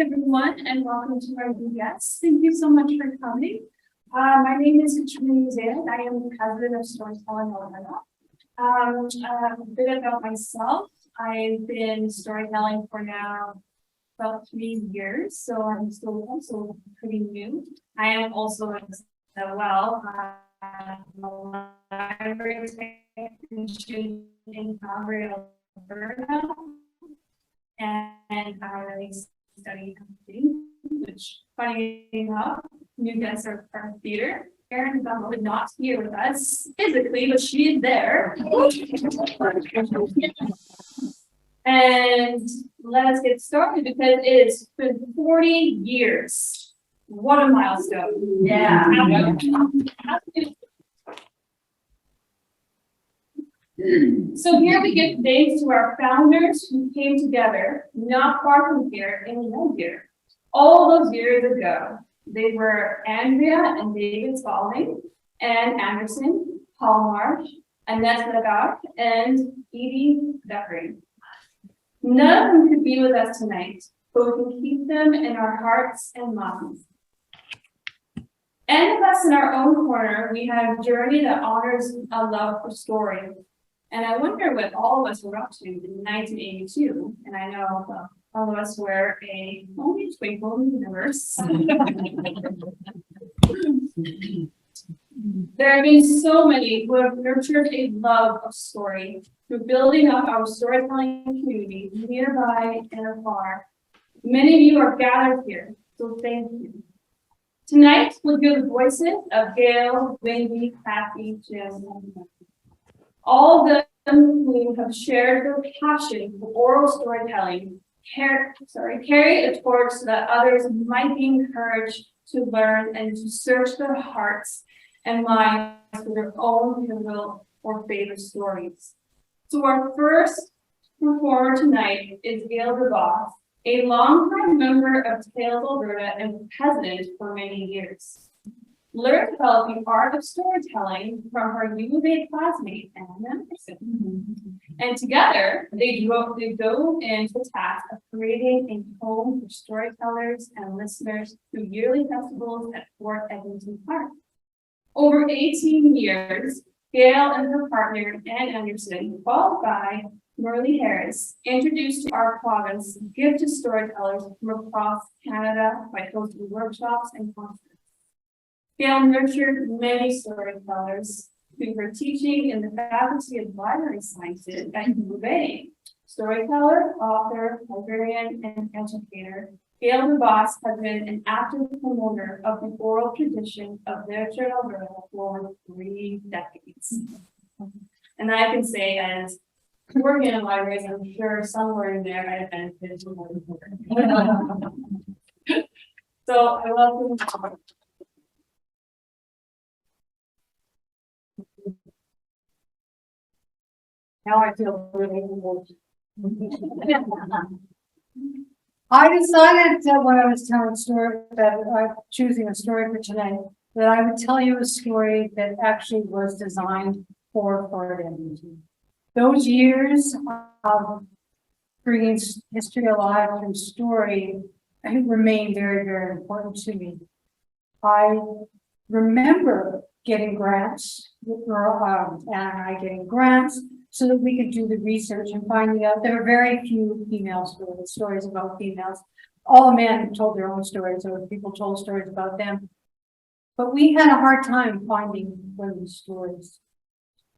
Everyone, and welcome to our guests. Thank you so much for coming. My name is Katrina Zayed. I am the president of Storytelling Alberta. A bit about myself. I've been storytelling for now about 3 years, so I'm still also pretty new. I am also as well a library technician in Calgary, Alberta, and I study acting, which funny enough, you guys are part of theater. Erin Bumble is not here with us physically, but she is there. And let us get started because it has been 40 years. What a milestone. Yeah. So here we give thanks to our founders who came together not far from here in Red Deer. All those years ago, they were Andrea and David Spalding, Ann Anderson, Paul Marsh, Annette Lagarde, and Edie Duffrey. None of them could be with us tonight, but we can keep them in our hearts and minds. And of us in our own corner, we have a journey that honors a love for story. And I wonder what all of us were up to in 1982. And I know all of us were a only twinkle in the universe. There have been so many who have nurtured a love of story through building up our storytelling community nearby and afar. Many of you are gathered here, so thank you. Tonight, we'll hear the voices of Gail, Wendy, Kathy, Jim, and all of them who have shared their passion for oral storytelling, carry a torch so that others might be encouraged to learn and to search their hearts and minds for their own pivotal or favorite stories. So our first performer tonight is Gail DeVos, a longtime member of Tales Alberta and president for many years. Learned about the art of storytelling from her U of A classmate, Ann Anderson. And together, they dove into the task of creating a home for storytellers and listeners through yearly festivals at Fort Edmonton Park. Over 18 years, Gail and her partner, Ann Anderson, followed by Merle Harris, introduced to our province gift to storytellers from across Canada by hosting workshops and conferences. Gail nurtured many storytellers through her teaching in the Faculty of Library Sciences at U of A. Storyteller, author, librarian, and educator, Gail DeVos has been an active promoter of the oral tradition of literature in Alberta for 3 decades. And I can say, as working in libraries, I'm sure somewhere in there I benefited from what So I welcome. Now I feel really emotional. I decided that when I was telling a story, that I'm choosing a story for tonight, that I would tell you a story that actually was designed for Fort Edmonton. Those years of bringing history alive through story remain very, very important to me. I remember getting grants, and I getting grants, so that we could do the research and finding out there were very few female stories about females. All men told their own stories, or people told stories about them. But we had a hard time finding women's stories,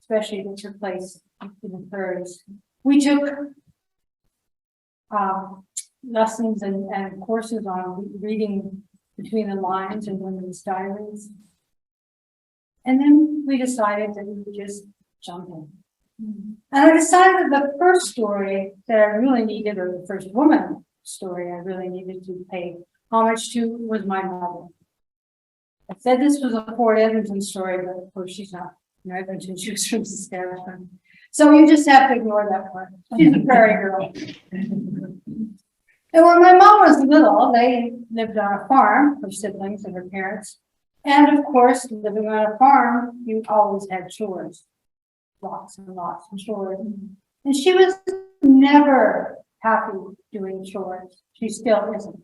especially that took place in the prairies. We took lessons and courses on reading between the lines and women's diaries. And then we decided that we would just jump in. And I decided the first story that I really needed, or the first woman story I really needed to pay homage to, was my mother. I said this was a Fort Edmonton story, but of course she's not from Edmonton, she was from Saskatchewan. So you just have to ignore that part. She's a prairie girl. And when my mom was little, they lived on a farm, her siblings and her parents. And of course, living on a farm, you always had chores. Lots and lots of chores. And she was never happy doing chores. She still isn't.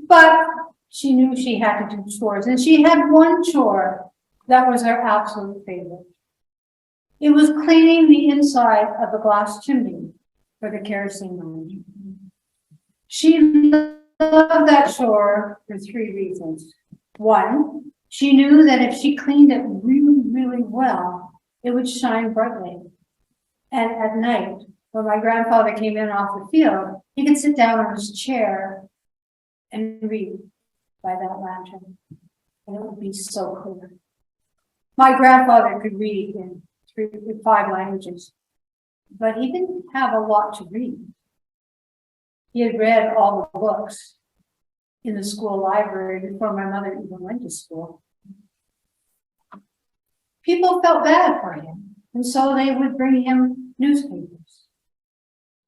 But she knew she had to do chores, and she had one chore that was her absolute favorite. It was cleaning the inside of the glass chimney for the kerosene lamp. She loved that chore for 3 reasons. One, she knew that if she cleaned it really, really well, it would shine brightly. And at night, when my grandfather came in off the field, he could sit down on his chair and read by that lantern, and it would be so clear. My grandfather could read in 5 languages, but he didn't have a lot to read. He had read all the books in the school library before my mother even went to school. People felt bad for him, and so they would bring him newspapers,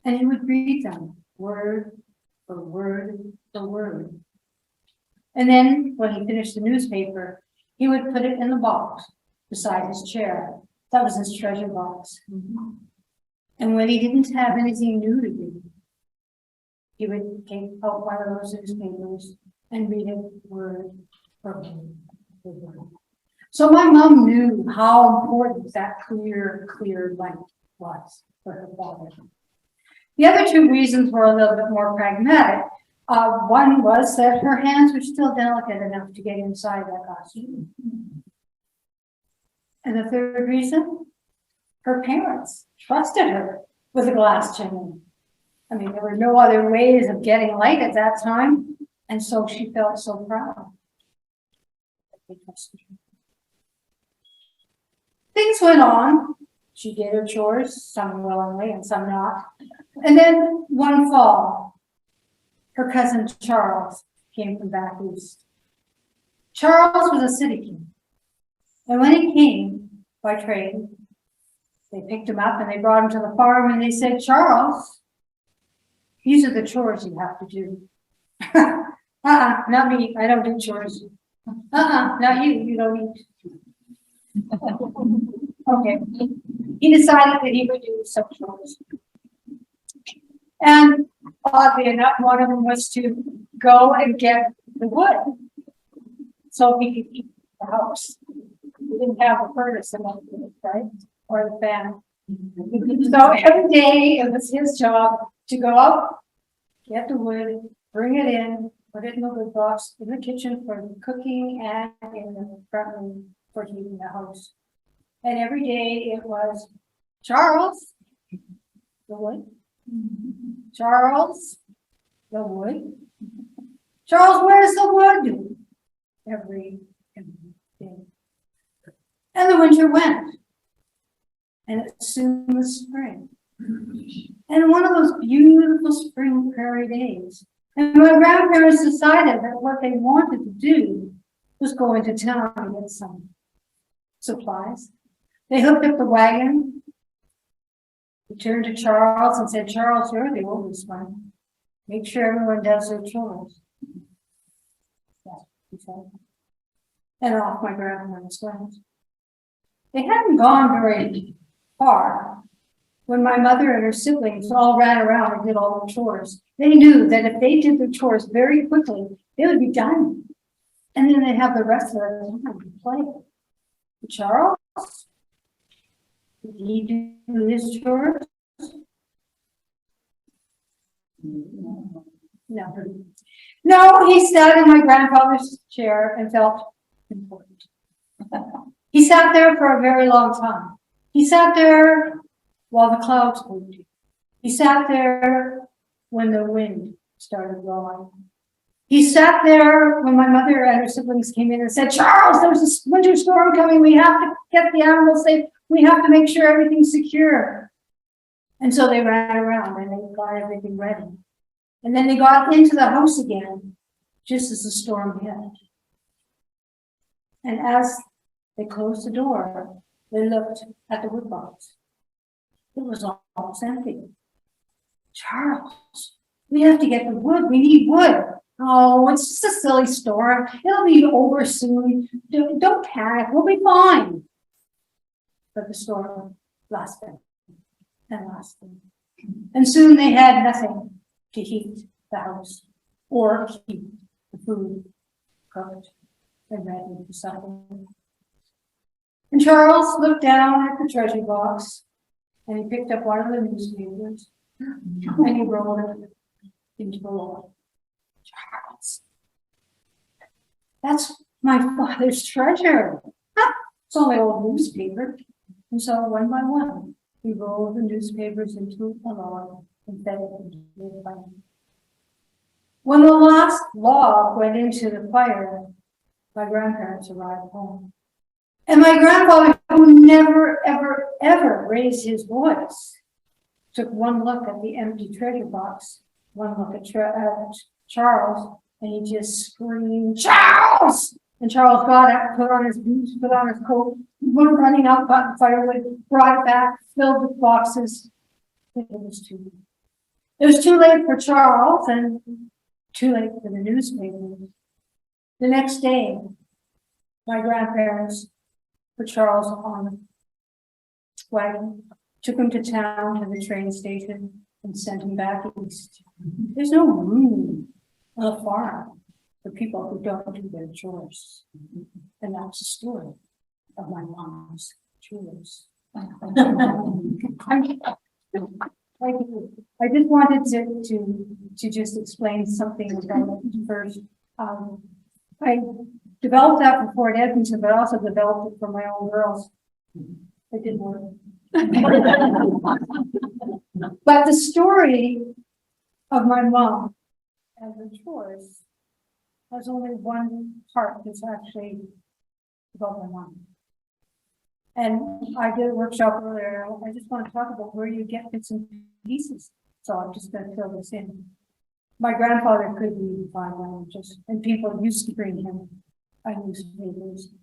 and he would read them word for word for word. And then when he finished the newspaper, he would put it in the box beside his chair. That was his treasure box. And when he didn't have anything new to read, he would take out one of those newspapers and read it word for word for word. So my mom knew how important that clear light was for her father. The other 2 reasons were a little bit more pragmatic. One was that her hands were still delicate enough to get inside that costume. And the 3rd reason, her parents trusted her with a glass chimney. I mean, there were no other ways of getting light at that time, and so she felt so proud. Things went on. She did her chores, some willingly and some not. And then one fall, her cousin Charles came from back east. Charles was a city kid. And when he came by train, they picked him up and they brought him to the farm and they said, "Charles, these are the chores you have to do." Not me. I don't do chores. Not you. You don't need to. Okay. He decided that he would do some chores. And oddly enough, one of them was to go and get the wood so he could heat the house. We didn't have a furnace in the right? Or the fan. So every day it was his job to go out, get the wood, bring it in, put it in the wood box in the kitchen for cooking and in the front room for heating the house. And every day it was, "Charles, the wood. Charles, the wood. Charles, where's the wood?" Every day. And the winter went. And it soon was spring. And one of those beautiful spring prairie days. And my grandparents decided that what they wanted to do was go into town and get some supplies. They hooked up the wagon. He turned to Charles and said, "Charles, you're the oldest one. Make sure everyone does their chores." Yeah, he said. And off my grandparents went. They hadn't gone very far when my mother and her siblings all ran around and did all the chores. They knew that if they did their chores very quickly, they would be done. And then they'd have the rest of their time to play. Charles, did he do his chores? No. No, he sat in my grandfather's chair and felt important. He sat there for a very long time. He sat there while the clouds moved. He sat there when the wind started blowing. He sat there when my mother and her siblings came in and said, "Charles, there's a winter storm coming. We have to get the animals safe. We have to make sure everything's secure." And so they ran around and they got everything ready. And then they got into the house again, just as the storm hit. And as they closed the door, they looked at the wood box. It was almost empty. "Charles, we have to get the wood. We need wood." "Oh, it's just a silly storm. It'll be over soon. Don't panic. We'll be fine." But the storm lasted and lasted. And soon they had nothing to heat the house or keep the food cooked and ready for supper. And Charles looked down at the treasure box and he picked up one of the newspapers and he rolled it into the log. Charles, that's my father's treasure. It's only an old newspaper. And so one by one, we rolled the newspapers into a log and fed it into the fire. When the last log went into the fire, my grandparents arrived home. And my grandfather, who never, ever, ever raised his voice, took one look at the empty treasure box, one look at Charles, and he just screamed, "Charles!" And Charles got up, put on his boots, put on his coat, went running out, got the firewood, brought it back, filled with boxes. It was too late. It was too late for Charles and too late for the newspaper. The next day, my grandparents put Charles on a wagon, took him to town to the train station, and sent him back east. There's no room on a farm for people who don't do their chores. And that's the story of my mom's chores. I just wanted to just explain something about it first. I developed that for Fort Edmonton, but also developed it for my own girls. It didn't work. But the story of my mom and her chores has only one part that's actually about my mom. And I did a workshop earlier. I just want to talk about where you get bits and pieces. So I'm just going to throw this in. My grandfather couldn't even find languages, and people used to bring him newspapers.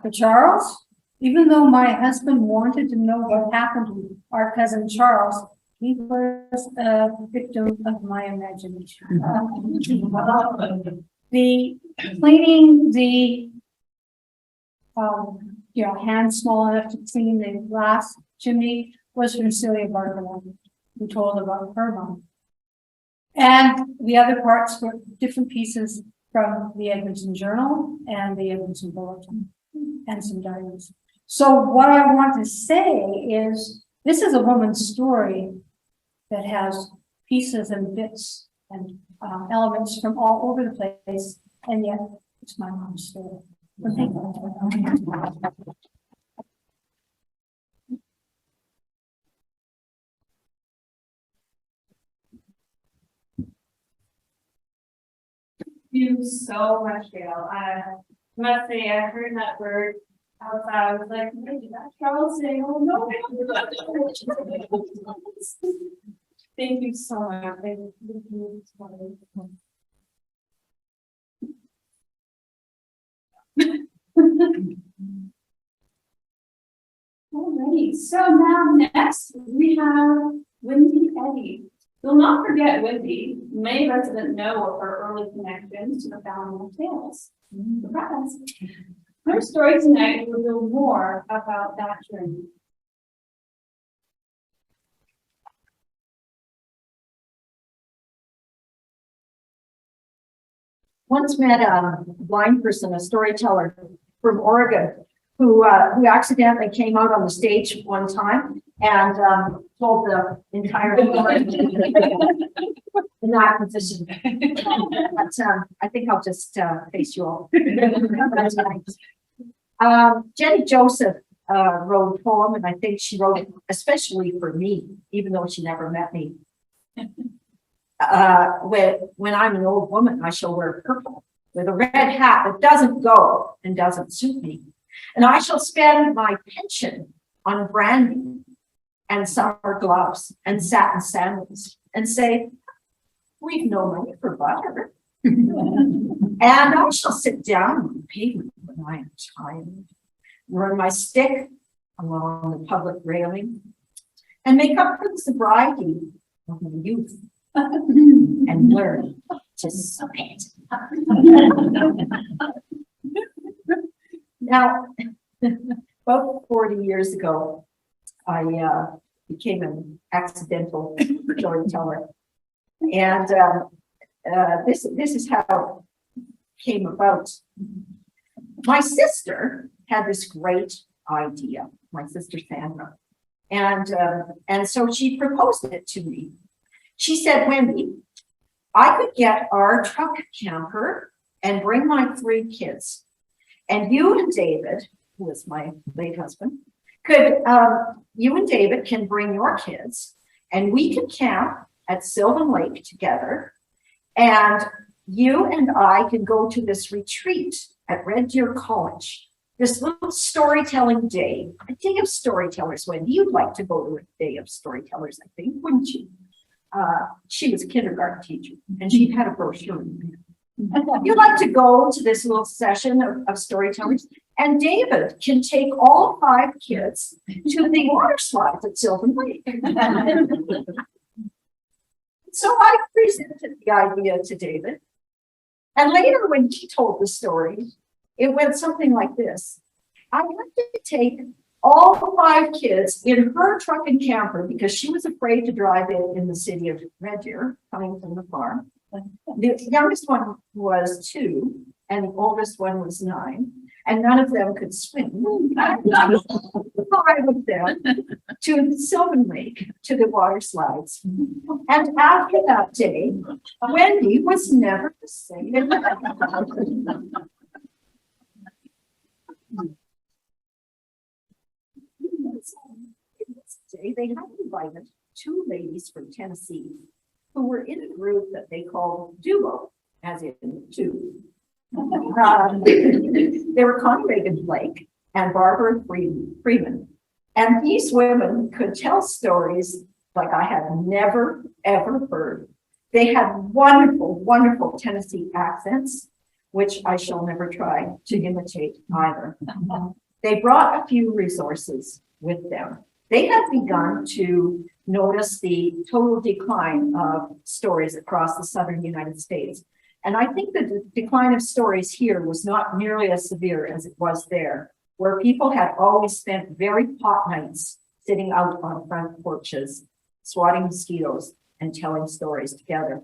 But Charles, even though my husband wanted to know what happened to our cousin Charles, he was a victim of my imagination. The cleaning the hand small enough to clean the glass chimney was from Celia Barker, who told about her mom. And the other parts were different pieces from the Edmonton Journal and the Edmonton Bulletin and some diaries. So what I want to say is this is a woman's story that has pieces and bits and elements from all over the place, and yet it's my mom's story. So thank you. You so much, Gail. I must say, I heard that word outside. I was like, maybe that's Charles saying, "Oh no." Thank you so much. Thank you so much. Alrighty, so now next we have Wendy Eddy. You'll not forget Wendy. Many residents know of her early connections to the founding of Tales. Surprise! Her story tonight will reveal more about that journey. Once met a blind person, a storyteller from Oregon, who accidentally came out on the stage one time and told the entire story in that position. But I think I'll just face you all. Jenny Joseph wrote a poem, and I think she wrote it especially for me, even though she never met me. When I'm an old woman, I shall wear purple with a red hat that doesn't go and doesn't suit me. And I shall spend my pension on brandy and summer gloves and satin sandals and say, we've no money for butter. And I shall sit down on the pavement when I am tired, run my stick along the public railing and make up for the sobriety of my youth. And learn to suck it. Now, about 40 years ago, I became an accidental storyteller. And this is how it came about. My sister had this great idea, my sister Sandra. And so she proposed it to me. She said, Wendy, I could get our truck camper and bring my 3 kids. And you and David, who was my late husband, you and David can bring your kids and we can camp at Sylvan Lake together. And you and I can go to this retreat at Red Deer College, this little storytelling day, a day of storytellers. Wendy, you'd like to go to a day of storytellers, I think, wouldn't you? She was a kindergarten teacher and she had a brochure. You'd like to go to this little session of storytellers, and David can take all 5 kids to the water slides at Sylvan Lake. So I presented the idea to David. And later when she told the story, it went something like this. I wanted to take all 5 kids in her truck and camper because she was afraid to drive in the city of Red Deer, coming from the farm. The youngest one was 2 and the oldest one was 9, and none of them could swim. 5 of them to Sylvan Lake, to the water slides. And after that day, Wendy was never the same. They had invited 2 ladies from Tennessee who were in a group that they called Duo, as in 2. They were Connie Reagan Blake and Barbara Freeman. And these women could tell stories like I had never, ever heard. They had wonderful, wonderful Tennessee accents, which I shall never try to imitate either. They brought a few resources with them. They had begun to notice the total decline of stories across the southern United States. And I think the decline of stories here was not nearly as severe as it was there, where people had always spent very hot nights sitting out on front porches, swatting mosquitoes and telling stories together.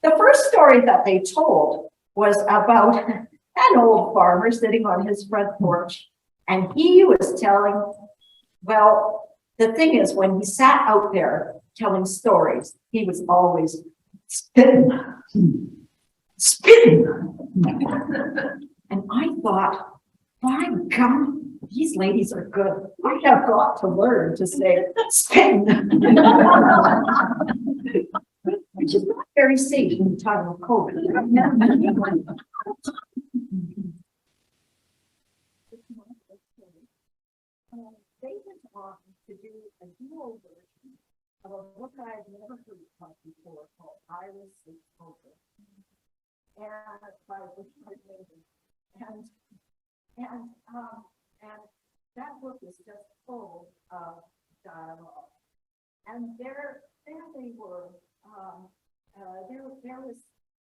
The first story that they told was about an old farmer sitting on his front porch, and he was telling, well, the thing is, when he sat out there telling stories, he was always spitting. And I thought, by God, these ladies are good. I have got to learn to say spitting. Which is not very safe in the time of COVID. They went on to do a duo version of a book I had never heard of before called Iris is Over. And by Richard Maiden. And that book is just full of dialogue. And there they were. There was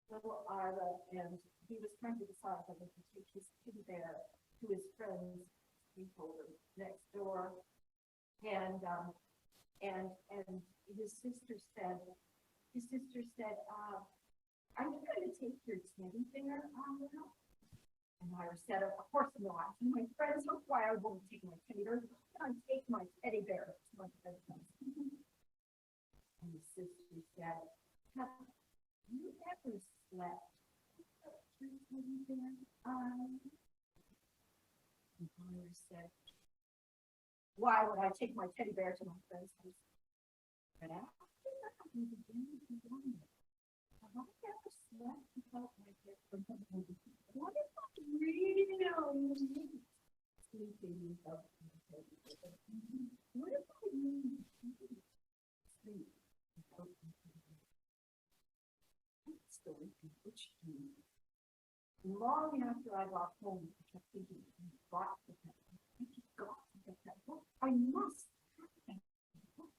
little Ira, and he was trying to decide whether to take his teddy bear to his friends next door, and his sister said, are you going to take your teddy bear, Ira? And Ira said, of course not. My friends, that's why I won't take my teddy bear. I'll take my teddy bear to my friends. And his sister said, have you ever slept with your teddy bear, Ira? And Ira said, why would I take my teddy bear to my friend's house? But after that, he began to wonder, have I ever slept without my teddy bear? What if I really sleeping without my teddy bear? What if I really sleep without my teddy bear? That story bewitched me. Long after I got home, I kept thinking, I've got to get that book. I just got to get that book. I must have that book.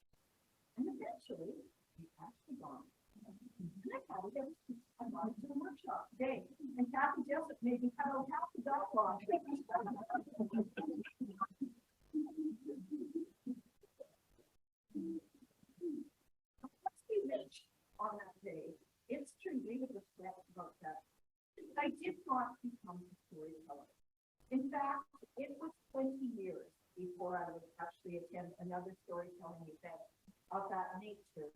And eventually, we actually gone. And I got it. I brought it to the workshop today. And Kathy Joseph made me cut out half the dog log. Let's be rich. really regret about that. I did not become a storyteller. In fact, it was 20 years before I would actually attend another storytelling event of that nature,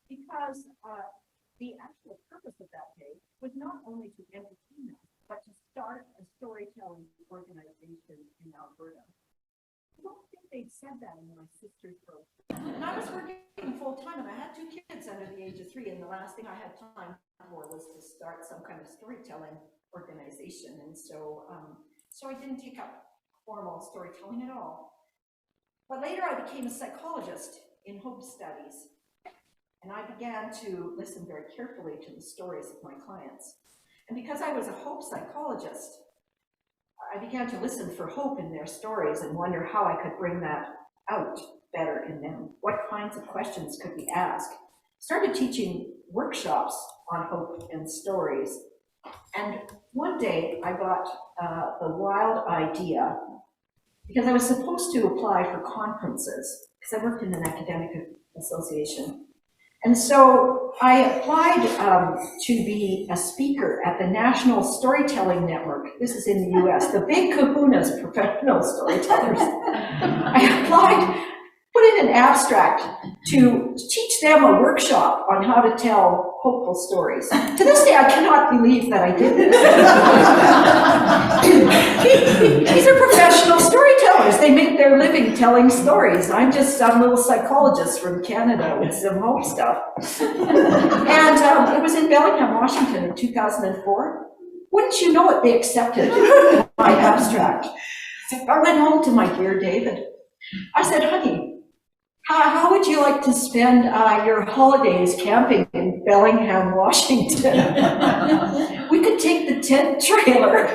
because the actual purpose of that day was not only to entertain us, but to start a storytelling organization in Alberta. I don't think they'd said that in my sister's group. And I was working full time, and I had 2 kids under the age of 3, and the last thing I had time for was to start some kind of storytelling organization. And so, so I didn't take up formal storytelling at all. But later I became a psychologist in hope studies, and I began to listen very carefully to the stories of my clients. And because I was a hope psychologist, I began to listen for hope in their stories and wonder how I could bring that out better in them. What kinds of questions could we ask? Started teaching workshops on hope and stories. And one day I got the wild idea, because I was supposed to apply for conferences, because I worked in an academic association. And so I applied to be a speaker at the National Storytelling Network. This is in the US, the big kahunas, professional storytellers. I applied, put in an abstract to teach them a workshop on how to tell hopeful stories. To this day, I cannot believe that I did this. These are professional storytellers. They make their living telling stories. I'm just some little psychologist from Canada with some hope stuff. And it was in Bellingham, Washington in 2004. Wouldn't you know it, they accepted my abstract. I went home to my dear David. I said, honey, how would you like to spend your holidays camping in Bellingham, Washington? We could take the tent trailer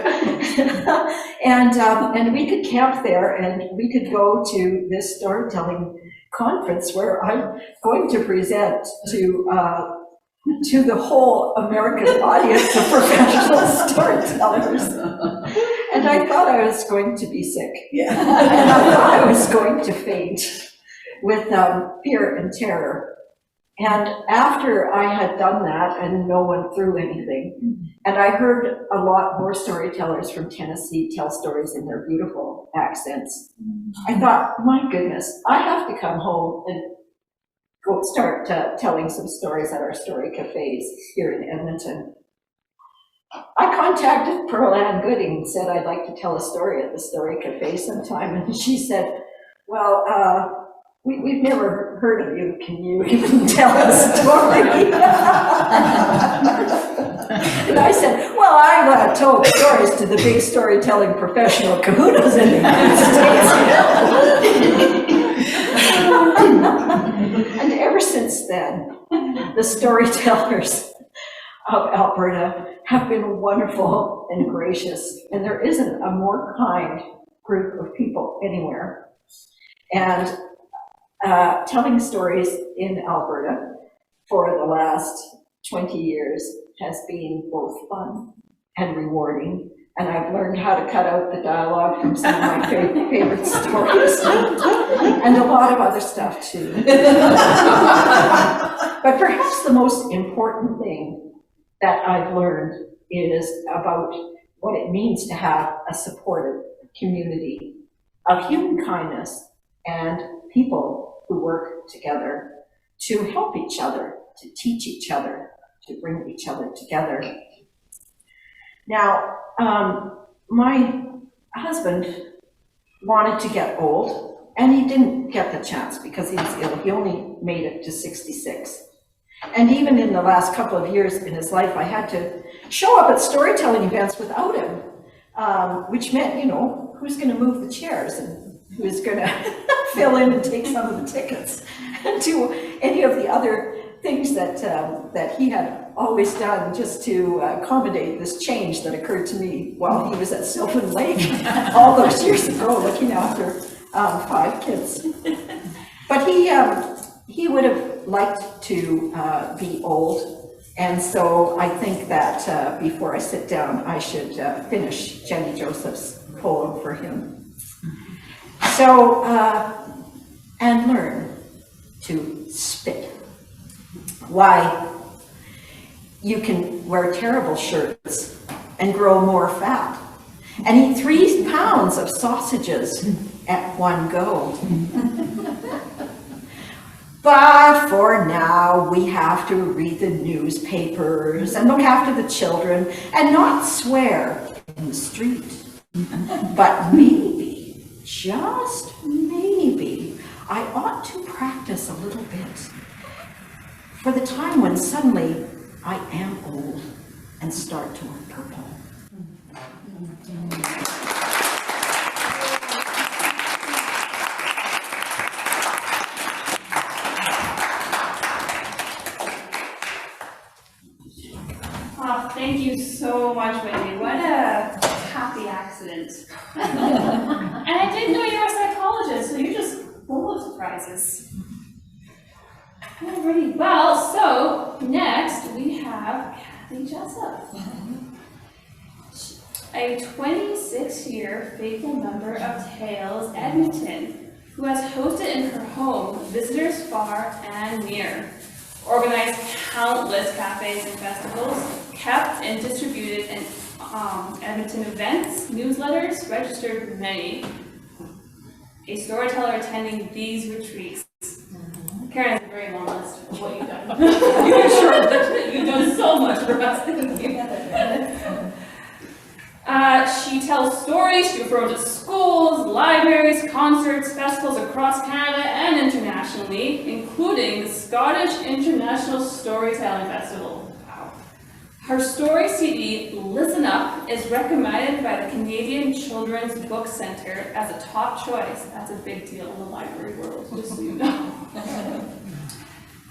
and we could camp there, and we could go to this storytelling conference where I'm going to present to the whole American audience of professional storytellers. And I thought I was going to be sick. Yeah. And I thought I was going to faint with fear and terror. And after I had done that, and no one threw anything, and I heard a lot more storytellers from Tennessee tell stories in their beautiful accents, I thought, my goodness, I have to come home and go start telling some stories at our story cafes here in Edmonton. I contacted Pearl Ann Gooding and said I'd like to tell a story at the story cafe sometime, and she said, well, we've never heard of you. Can you even tell a story? And I said, well, I told stories to the big storytelling professional kahunas in the United States. And ever since then, the storytellers of Alberta have been wonderful and gracious, and there isn't a more kind group of people anywhere. And telling stories in Alberta for the last 20 years has been both fun and rewarding, and I've learned how to cut out the dialogue from some of my favorite stories, and a lot of other stuff too. But perhaps the most important thing that I've learned is about what it means to have a supportive community of human kindness and people who work together to help each other, to teach each other, to bring each other together. Now, my husband wanted to get old, and he didn't get the chance because he was ill. He only made it to 66. And even in the last couple of years in his life, I had to show up at storytelling events without him, which meant, you know, who's going to move the chairs and who's going to fill in and take some of the tickets and do any of the other things that that he had always done just to accommodate this change that occurred to me while he was at Sylvan Lake all those years ago, looking after 5 kids. But he would have liked to be old, and so I think that before I sit down, I should finish Jenny Joseph's poem for him. So, and learn to spit. Why? you can wear terrible shirts and grow more fat and eat 3 pounds of sausages at one go. But for now, we have to read the newspapers and look after the children and not swear in the street. But maybe, just maybe, I ought to practice a little bit for the time when suddenly I am old and start to wear purple. Oh, thank you so much, Wendy. What a happy accident. And I didn't know you were a psychologist, so you're just full of surprises. Alrighty, well, so next we have Kathy Jessup, a 26-year faithful member of Tales Edmonton, who has hosted in her home visitors far and near, organized countless cafes and festivals, kept and distributed Edmonton events, newsletters, registered many. A storyteller attending these retreats. Karen has a very long list of what you've done. You're sure you've done so much for us. She tells stories, she performs at schools, libraries, concerts, festivals across Canada and internationally, including the Scottish International Storytelling Festival. Wow. Her story CD, Listen Up, is recommended by the Canadian Children's Book Centre as a top choice. That's a big deal in the library world, just so you know.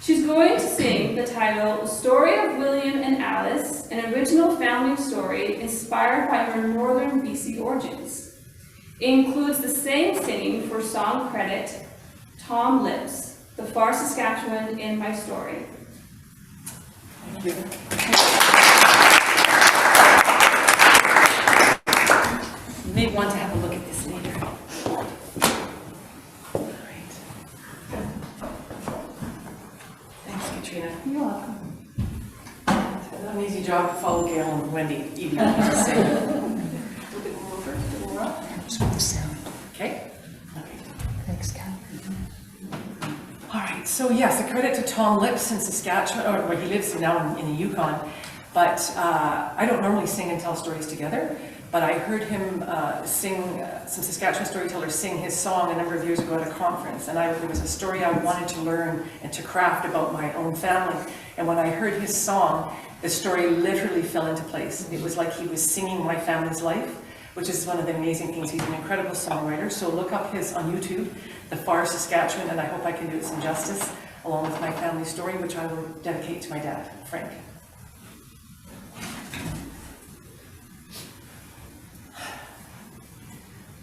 She's going to sing the title, The Story of William and Alice, an original family story inspired by her northern BC origins. It includes the same singing for song credit, Tom Lips, the Far Saskatchewan in my story. Thank you. You may want to have a look at this later. All right. Thanks, Katrina. You're welcome. It's an easy job to follow Gail and Wendy, even though you just say. A little bit more over, a little more up. Okay. Thanks, Kat. All right, so yes, a credit to Tom Lips in Saskatchewan, or where he lives now in the Yukon. But I don't normally sing and tell stories together, but I heard him some Saskatchewan storytellers sing his song a number of years ago at a conference, and there was a story I wanted to learn and to craft about my own family. And when I heard his song, the story literally fell into place. It was like he was singing my family's life, which is one of the amazing things. He's an incredible songwriter. So look up his on YouTube, The Far Saskatchewan, and I hope I can do it some justice, along with my family story, which I will dedicate to my dad, Frank.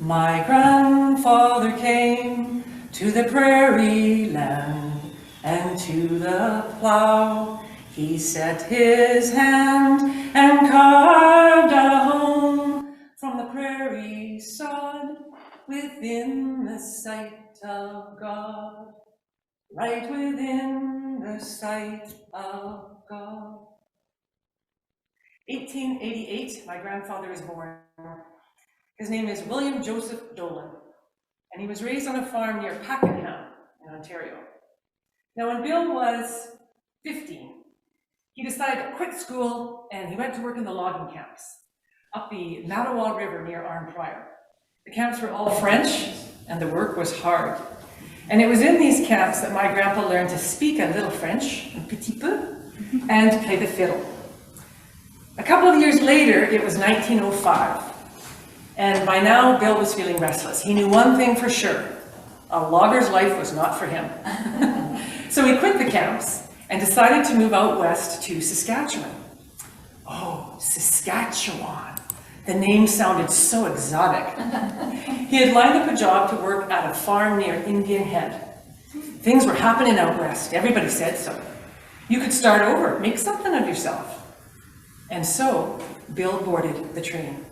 My grandfather came to the prairie land and to the plow. He set his hand and carved a home from the prairie sod within the sight of God, right within the sight of God. 1888, my grandfather was born. His name is William Joseph Dolan, and he was raised on a farm near Pakenham in Ontario. Now, when Bill was 15, he decided to quit school and he went to work in the logging camps up the Mattawa River near Arnprior. The camps were all French and the work was hard. And it was in these camps that my grandpa learned to speak a little French, un petit peu, and to play the fiddle. A couple of years later, it was 1905. And by now, Bill was feeling restless. He knew one thing for sure: a logger's life was not for him. So he quit the camps and decided to move out west to Saskatchewan. Oh, Saskatchewan. The name sounded so exotic. He had lined up a job to work at a farm near Indian Head. Things were happening out west. Everybody said so. You could start over, make something of yourself. And so, Bill boarded the train.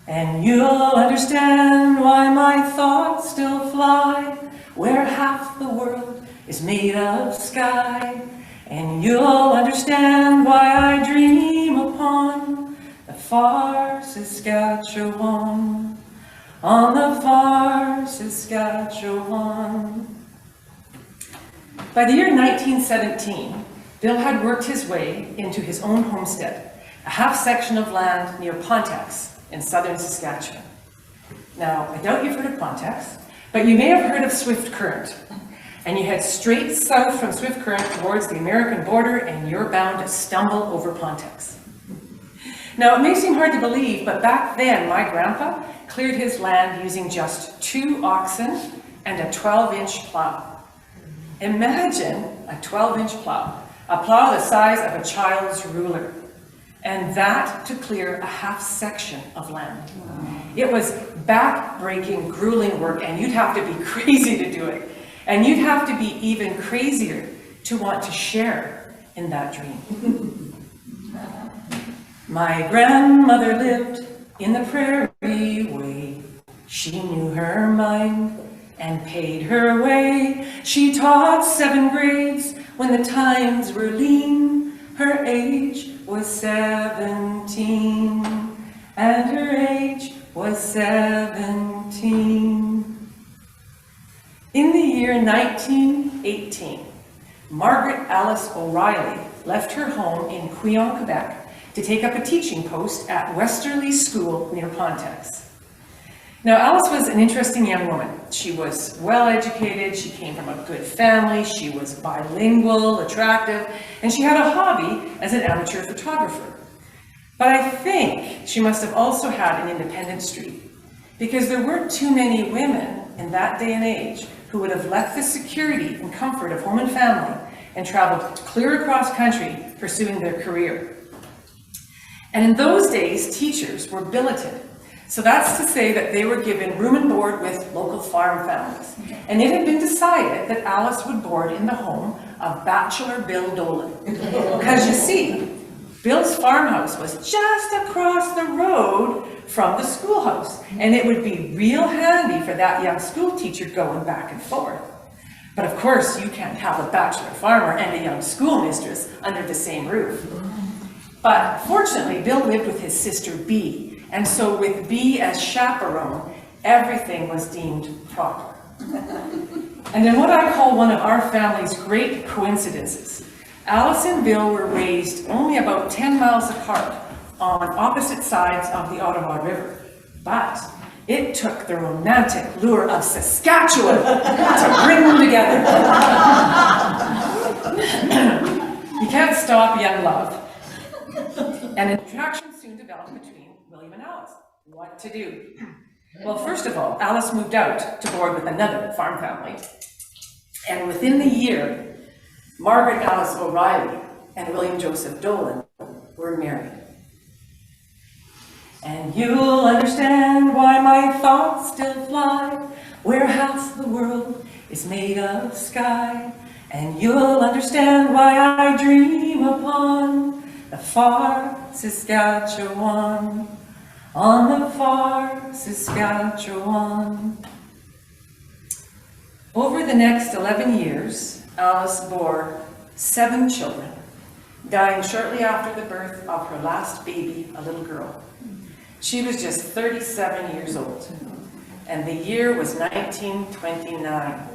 And you'll understand why my thoughts still fly, where half the world is made of sky, and you'll understand why I dream upon the far Saskatchewan, on the far Saskatchewan. By the year 1917, Bill had worked his way into his own homestead, a half section of land near Pontax in southern Saskatchewan. Now, I doubt you've heard of Pontax, but you may have heard of Swift Current. And you head straight south from Swift Current towards the American border, and you're bound to stumble over Pontax. Now, it may seem hard to believe, but back then, my grandpa cleared his land using just 2 oxen and a 12-inch plow. Imagine a 12-inch plow, a plow the size of a child's ruler, and that to clear a half section of land. It was back-breaking, grueling work, and you'd have to be crazy to do it. And you'd have to be even crazier to want to share in that dream. My grandmother lived in the prairie way. She knew her mind and paid her way. She taught 7 grades when the times were lean. Her age was 17, and her age was 17. In the year 1918, Margaret Alice O'Reilly left her home in Quéant, Quebec, to take up a teaching post at Westerly School near Pontax. Now, Alice was an interesting young woman. She was well-educated, she came from a good family, she was bilingual, attractive, and she had a hobby as an amateur photographer. But I think she must have also had an independent streak, because there weren't too many women in that day and age who would have left the security and comfort of home and family and traveled clear across country pursuing their career. And in those days, teachers were billeted. So that's to say that they were given room and board with local farm families. And it had been decided that Alice would board in the home of Bachelor Bill Dolan. Because you see, Bill's farmhouse was just across the road from the schoolhouse, and it would be real handy for that young school teacher going back and forth. But of course, you can't have a bachelor farmer and a young schoolmistress under the same roof. But fortunately, Bill lived with his sister Bee, and so with Bee as chaperone, everything was deemed proper. And in what I call one of our family's great coincidences, Alice and Bill were raised only about 10 miles apart on opposite sides of the Ottawa River. But it took the romantic lure of Saskatchewan to bring them together. You can't stop young love. And an attraction soon developed between William and Alice. What to do? Well, first of all, Alice moved out to board with another farm family. And within the year, Margaret Alice O'Reilly and William Joseph Dolan were married. And you'll understand why my thoughts still fly where half the world is made of sky. And you'll understand why I dream upon the far Saskatchewan, on the far Saskatchewan. Over the next 11 years, Alice bore 7 children, dying shortly after the birth of her last baby, a little girl. She was just 37 years old, and the year was 1929.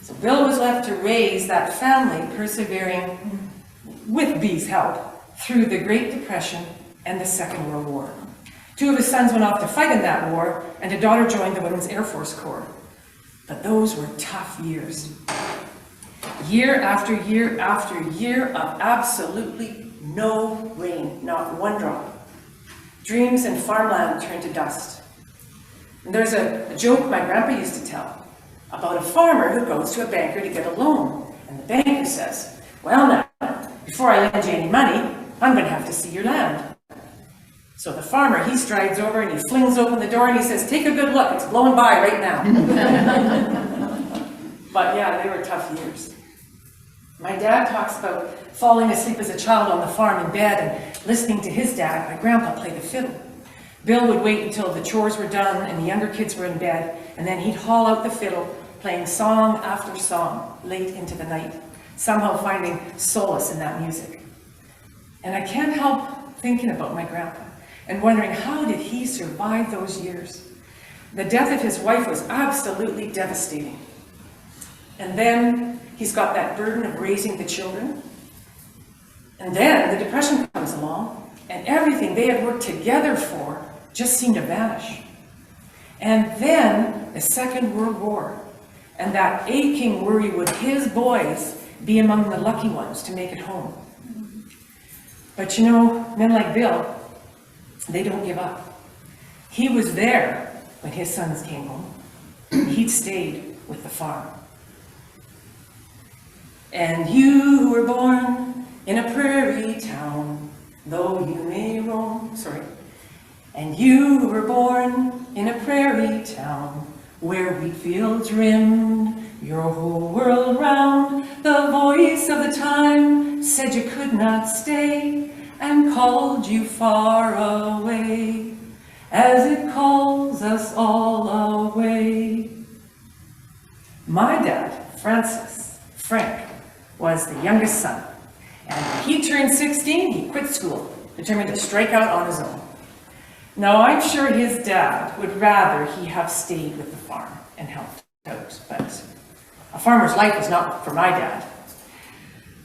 So Bill was left to raise that family, persevering, with Bee's help, through the Great Depression and the Second World War. 2 of his sons went off to fight in that war, and a daughter joined the Women's Air Force Corps. But those were tough years. Year after year after year of absolutely no rain, not one drop. Dreams and farmland turned to dust. And there's a joke my grandpa used to tell about a farmer who goes to a banker to get a loan. And the banker says, well now, before I lend you any money, I'm going to have to see your land. So the farmer, he strides over and he flings open the door and he says, take a good look, it's blowing by right now. But yeah, they were tough years. My dad talks about falling asleep as a child on the farm in bed and listening to his dad, my grandpa, play the fiddle. Bill would wait until the chores were done and the younger kids were in bed, and then he'd haul out the fiddle, playing song after song late into the night, somehow finding solace in that music. And I can't help thinking about my grandpa and wondering, how did he survive those years? The death of his wife was absolutely devastating. And then he's got that burden of raising the children. And then the Depression comes along, and everything they had worked together for just seemed to vanish. And then the Second World War, and that aching worry, would his boys be among the lucky ones to make it home? But you know, men like Bill, they don't give up. He was there when his sons came home. He'd stayed with the farm. And you who were born in a prairie town, though you may roam, and you who were born in a prairie town, where wheat fields rimmed your whole world round, the voice of the time said you could not stay, and called you far away, as it calls us all away. My dad, Frank, was the youngest son, and when he turned 16, he quit school, determined to strike out on his own. Now, I'm sure his dad would rather he have stayed with the farm and helped out, but a farmer's life was not for my dad.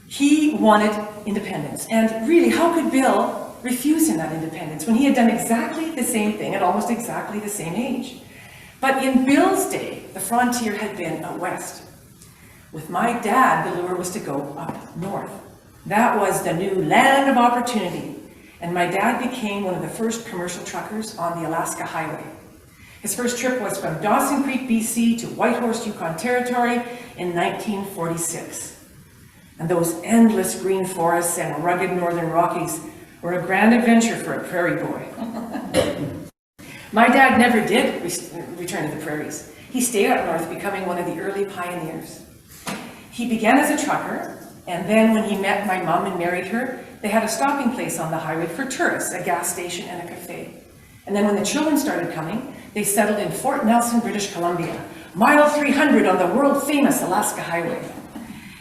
He wanted independence, and really, how could Bill refuse him that independence when he had done exactly the same thing at almost exactly the same age? But in Bill's day, the frontier had been out west. With my dad, the lure was to go up north. That was the new land of opportunity, and my dad became one of the first commercial truckers on the Alaska Highway. His first trip was from Dawson Creek, BC to Whitehorse, Yukon Territory in 1946. And those endless green forests and rugged northern Rockies were a grand adventure for a prairie boy. My dad never did return to the prairies. He stayed up north, becoming one of the early pioneers. He began as a trucker, and then when he met my mom and married her, they had a stopping place on the highway for tourists, a gas station and a cafe. And then when the children started coming, they settled in Fort Nelson, British Columbia, mile 300 on the world-famous Alaska Highway.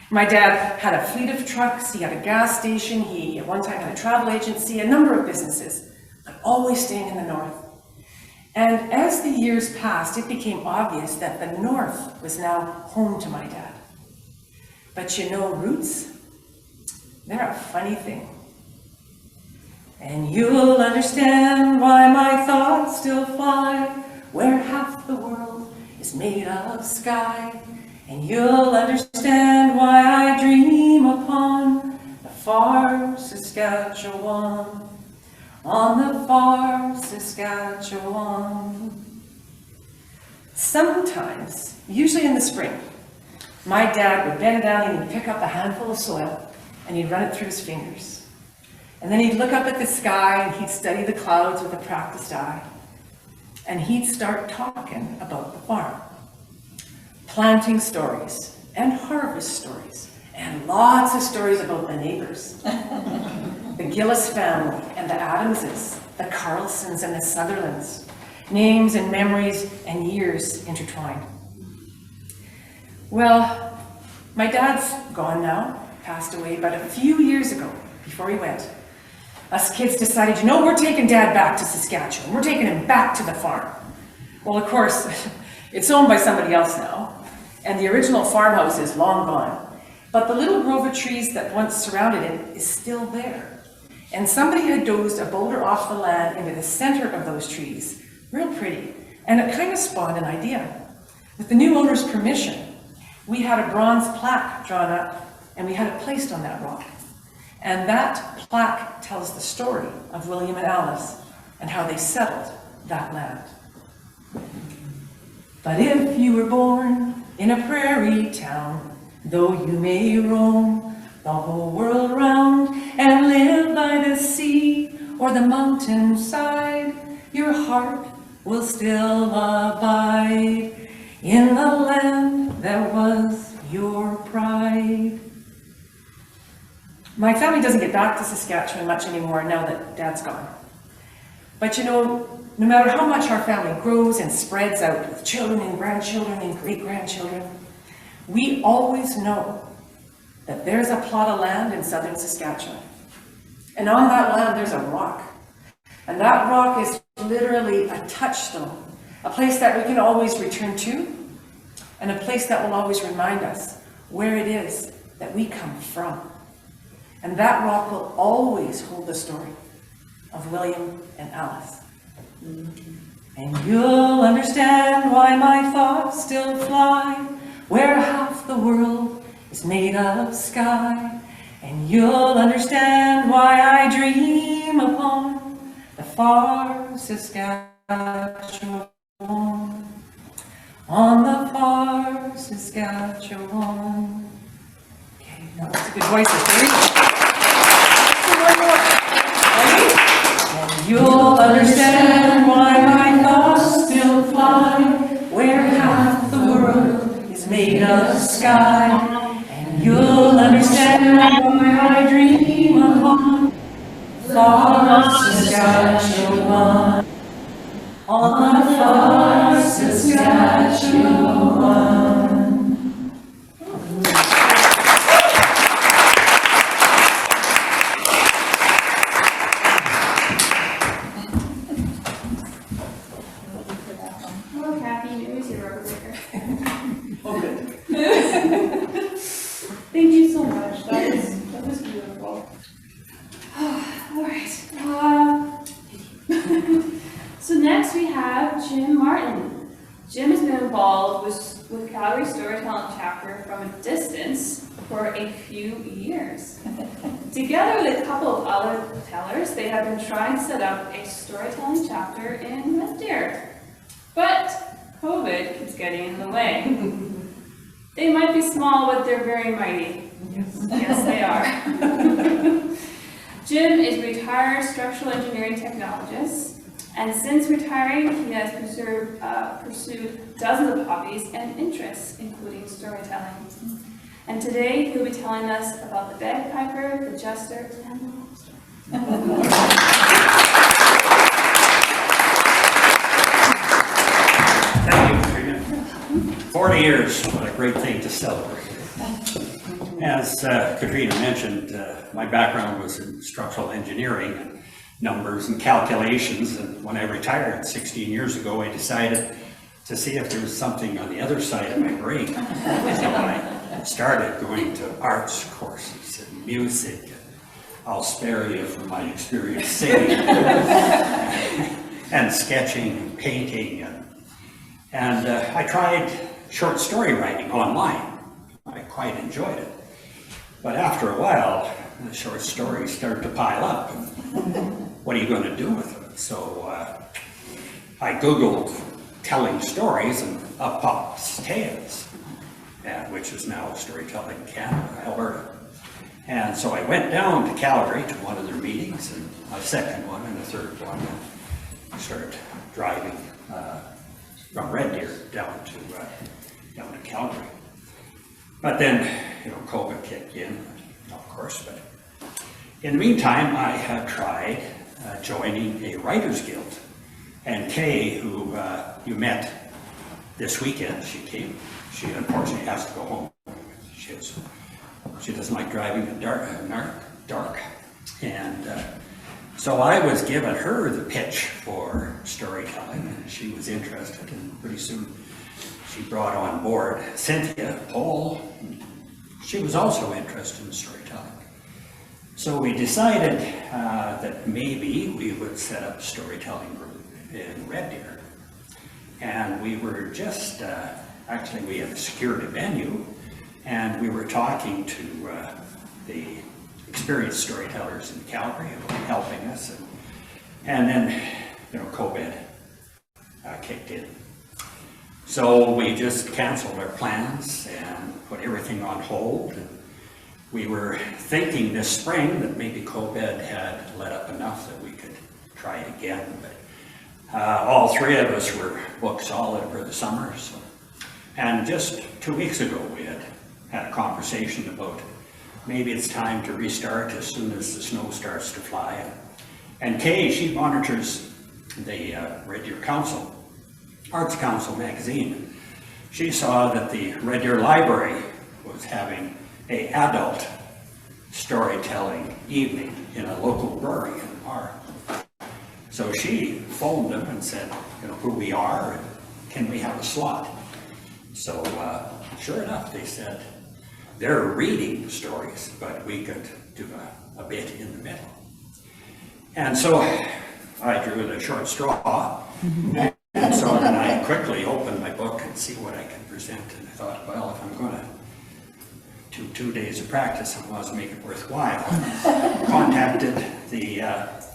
My dad had a fleet of trucks, he had a gas station, he at one time had a travel agency, a number of businesses, but always staying in the north. And as the years passed, it became obvious that the north was now home to my dad. But you know, roots, they're a funny thing. And you'll understand why my thoughts still fly where half the world is made of sky. And you'll understand why I dream upon the far Saskatchewan, on the far Saskatchewan. Sometimes, usually in the spring, my dad would bend down and he'd pick up a handful of soil and he'd run it through his fingers. And then he'd look up at the sky and he'd study the clouds with a practiced eye. And he'd start talking about the farm. Planting stories and harvest stories and lots of stories about the neighbors. The Gillis family and the Adamses, the Carlsons and the Sutherlands. Names and memories and years intertwined. Well, my dad's gone now, passed away, but a few years ago, before he went, us kids decided, you know, we're taking Dad back to Saskatchewan. We're taking him back to the farm. Well, of course, it's owned by somebody else now, and the original farmhouse is long gone. But the little grove of trees that once surrounded it is still there. And somebody had dozed a boulder off the land into the center of those trees, real pretty, and it kind of spawned an idea. With the new owner's permission, we had a bronze plaque drawn up, and we had it placed on that rock. And that plaque tells the story of William and Alice and how they settled that land. But if you were born in a prairie town, though you may roam the whole world round and live by the sea or the mountainside, your heart will still abide in the land that was your pride. My family doesn't get back to Saskatchewan much anymore now that Dad's gone. But you know, no matter how much our family grows and spreads out with children and grandchildren and great-grandchildren, we always know that there's a plot of land in southern Saskatchewan. And on that land, there's a rock. And that rock is literally a touchstone, a place that we can always return to, and a place that will always remind us where it is that we come from. And that rock will always hold the story of William and Alice. And you'll understand why my thoughts still fly where half the world is made of sky. And you'll understand why I dream upon the far Saskatchewan. On the far Saskatchewan. Okay, that was a good voice. One more. Ready? And you'll understand why my thoughts still fly where half the world is made of sky. And you'll understand why I dream upon far Saskatchewan. On the far Saskatchewan. Oh, Kathy, maybe it's your rubber breaker. Oh, good. Thank you so much. That was beautiful. All right. So next we have Jim Martin. Jim has been involved with Calgary Storytelling Chapter from a distance for a few years. Together with a couple of other tellers, they have been trying to set up a storytelling chapter in Red Deer. But COVID keeps getting in the way. They might be small, but they're very mighty. Yes, they are. Jim is a retired structural engineering technologist, and since retiring, he has pursued dozens of hobbies and interests, including storytelling. And today, he'll be telling us about the bagpiper, the jester, and the lobster. Thank you, Katrina. 40 years, what a great thing to celebrate. As Katrina mentioned, my background was in structural engineering and numbers and calculations, and when I retired 16 years ago, I decided to see if there was something on the other side of my brain. So I started going to arts courses and music. And I'll spare you from my experience singing and sketching and painting. And I tried short story writing online. I quite enjoyed it. But after a while, the short stories started to pile up. What are you going to do with them? So I Googled telling stories, and up pops Tales, which is now Storytelling Canada, Alberta. And so I went down to Calgary to one of their meetings, and a second one and a third one. I started driving from Red Deer down to Calgary. But then, COVID kicked in, of course. But in the meantime, I have tried joining a writers guild. And Kay, who you met this weekend, she came. She unfortunately has to go home. She doesn't like driving in dark. And so I was giving her the pitch for storytelling, and she was interested. And pretty soon she brought on board Cynthia Paul. She was also interested in storytelling. So we decided that maybe we would set up a storytelling group in Red Deer. And we were just, actually we had secured a venue, and we were talking to the experienced storytellers in Calgary about helping us. And then, COVID kicked in. So we just canceled our plans and put everything on hold. And we were thinking this spring that maybe COVID had let up enough that we could try it again. But all three of us were booked solid for the summer. So. And just 2 weeks ago, we had a conversation about maybe it's time to restart as soon as the snow starts to fly. And Kay, she monitors the Red Deer Council, Arts Council magazine. She saw that the Red Deer Library was having a adult storytelling evening in a local brewery in the bar. So she phoned them and said, you know, who we are and can we have a slot? So sure enough, they said they're reading stories, but we could do a bit in the middle. And so I drew the short straw. And so then I quickly opened my book and see what I could present. And I thought, well, if I'm going to do 2 days of practice, I must make it worthwhile. Contacted the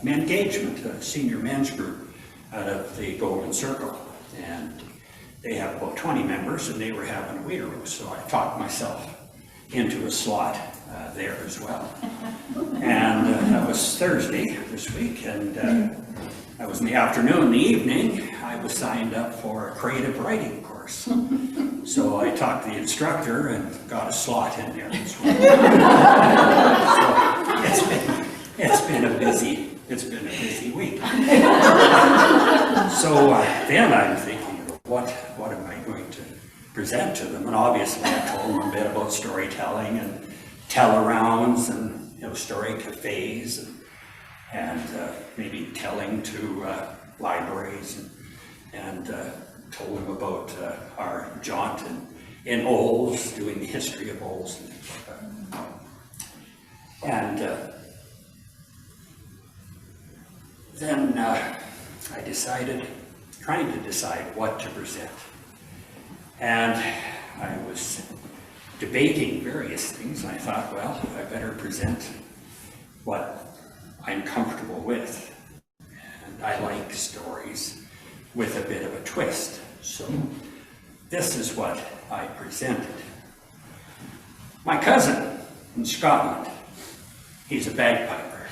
engagement, senior men's group out of the Golden Circle. And they have about 20 members, and they were having a wheater roast. So I talked myself into a slot there as well. And that was Thursday this week. And that was in the afternoon. In the evening, I was signed up for a creative writing course. So I talked to the instructor and got a slot in there as well. So it's been a busy week. So then I'm thinking, what am I going to present to them? And obviously I told them a bit about storytelling and tell-arounds and, you know, story cafes and maybe telling to libraries and told them about our jaunt in Olds, doing the history of Olds and things like that. And then I decided, trying to decide what to present. And I was debating various things, and I thought, well, I better present what I'm comfortable with. And I like stories with a bit of a twist. So this is what I presented. My cousin in Scotland, he's a bagpiper,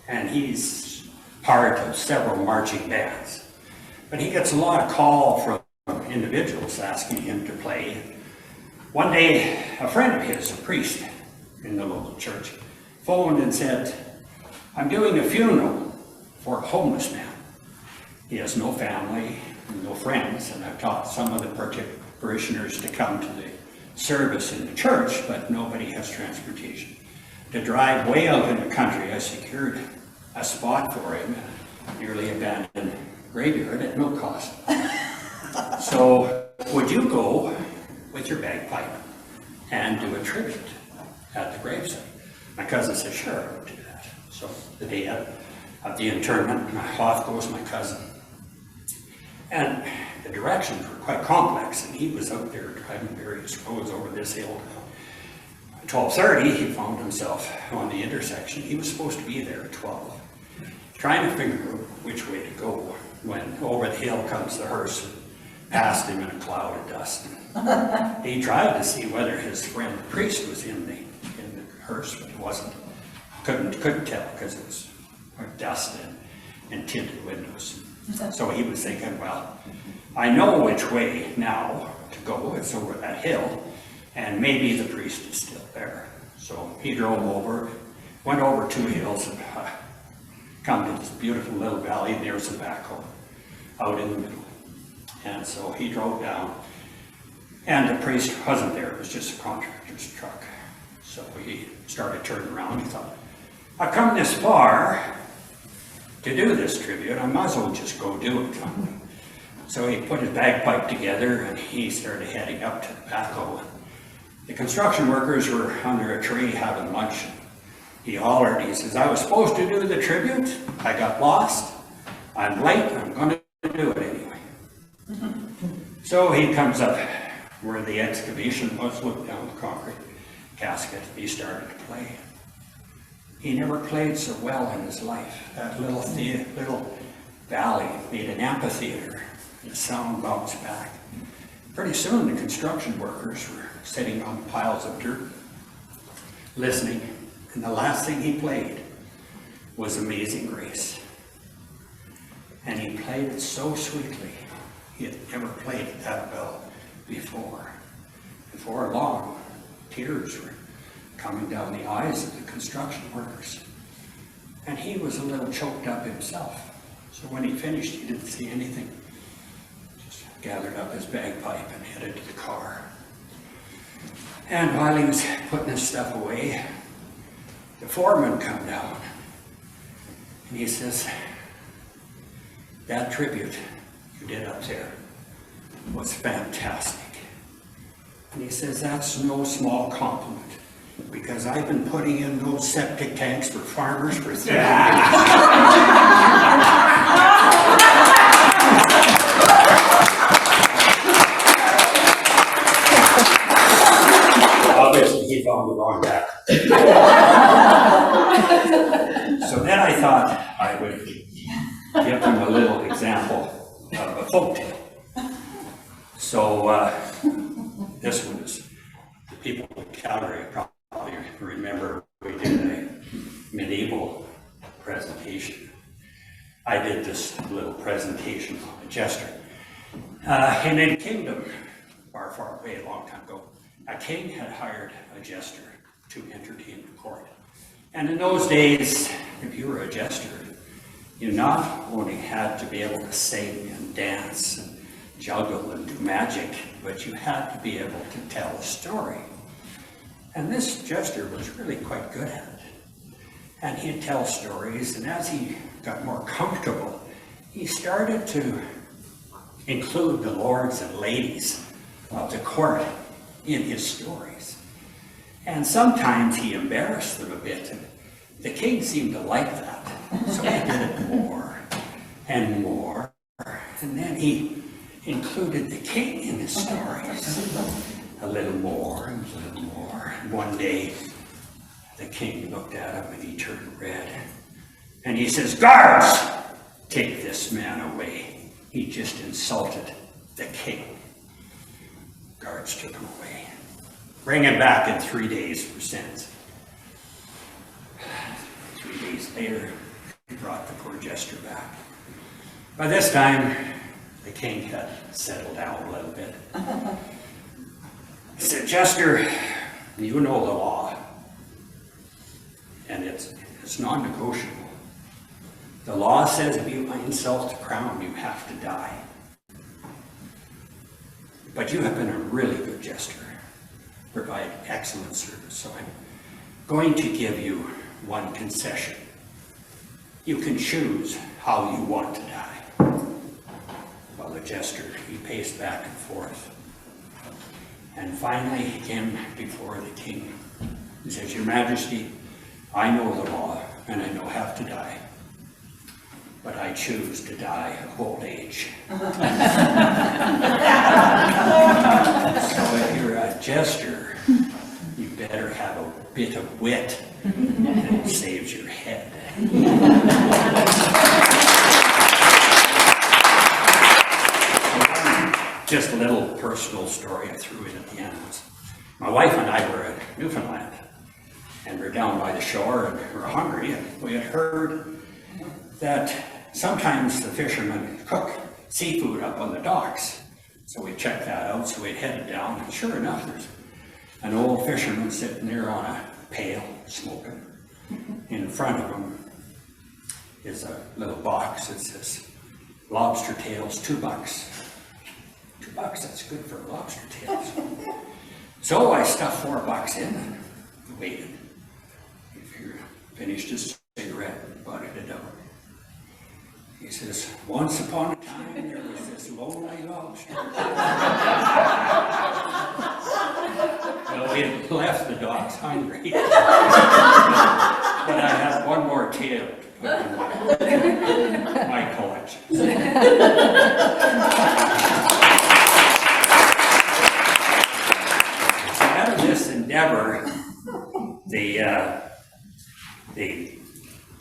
and he's part of several marching bands. But he gets a lot of call from individuals asking him to play. One day, a friend of his, a priest in the local church, phoned and said, I'm doing a funeral for a homeless man. He has no family, no friends, and I've taught some of the parishioners to come to the service in the church, but nobody has transportation. To drive way out in the country, I secured a spot for him, a nearly abandoned graveyard at no cost. So, would you go with your bagpipe and do a tribute at the gravesite? My cousin said, sure, I would do that. So, the day of the interment, off goes my cousin. And the directions were quite complex, and he was out there driving various roads over this hill. At 12:30, he found himself on the intersection. He was supposed to be there at 12, trying to figure out which way to go when over the hill comes the hearse and past him in a cloud of dust. He tried to see whether his friend the priest was in the hearse, but he wasn't. Couldn't tell because it was dust and tinted windows. So he was thinking, well, I know which way now to go. It's over that hill, and maybe the priest is still there. So he drove over, went over 2 hills, and come to this beautiful little valley. There's a backhoe out in the middle. And so he drove down, and the priest wasn't there. It was just a contractor's truck. So he started turning around. He thought, I've come this far to do this tribute, I might as well just go do it. So he put his bagpipe together and he started heading up to the backhoe. The construction workers were under a tree having lunch. He hollered, he says, I was supposed to do the tribute, I got lost, I'm late, I'm going to do it anyway. So he comes up where the excavation was, looked down the concrete casket, he started to play. He never played so well in his life. That little valley made an amphitheater, and the sound bounced back. Pretty soon the construction workers were sitting on piles of dirt, listening, and the last thing he played was Amazing Grace. And he played it so sweetly, he had never played it that well before. Before long, tears were coming down the eyes of the construction workers. And he was a little choked up himself. So when he finished, he didn't see anything. Just gathered up his bagpipe and headed to the car. And while he was putting his stuff away, the foreman come down and he says, "That tribute you did up there was fantastic." And he says, "That's no small compliment, because I've been putting in those septic tanks for farmers for 30 years." Obviously, he found the wrong guy. So then I thought I would give him a little example of a folk tale. So this was, the people of Calgary probably remember we did a medieval presentation. I did this little presentation on a jester. And in Kingdom, far, far away, a long time ago, a king had hired a jester to entertain the court. And in those days, if you were a jester, you not only had to be able to sing and dance and juggle and do magic, but you had to be able to tell a story. And this jester was really quite good at it. And he'd tell stories, and as he got more comfortable, he started to include the lords and ladies of the court in his stories. And sometimes he embarrassed them a bit, and the king seemed to like that. So he did it more and more, and then he included the king in his stories. A little more and a little more. And one day, the king looked at him and he turned red. And he says, "Guards, take this man away. He just insulted the king." Guards took him away. "Bring him back in 3 days for sentence." 3 days later, he brought the poor jester back. By this time, the king had settled down a little bit. He said, "Jester, you know the law, and it's non-negotiable. The law says if you insult the crown, you have to die. But you have been a really good jester, provide excellent service, so I'm going to give you one concession. You can choose how you want to die." Well, the jester, he paced back and forth. And finally, he came before the king. He says, "Your Majesty, I know the law, and I know I have to die. But I choose to die of old age." So if you're a jester, you better have a bit of wit, and it saves your head. Just a little personal story I threw in at the end. My wife and I were in Newfoundland, and we're down by the shore, and we were hungry, and we had heard that sometimes the fishermen cook seafood up on the docks. So we checked that out, so we headed down, and sure enough, there's an old fisherman sitting there on a pail, smoking. In front of him is a little box that says, "Lobster tails, $2. $2, that's good for lobster tails." So I stuffed $4 in and waited. He finished his cigarette and butted it out. He says, "Once upon a time, there was this lonely lobster." Well, we had left the docks hungry. But I have one more tale to put in my collection. So out of this endeavor, the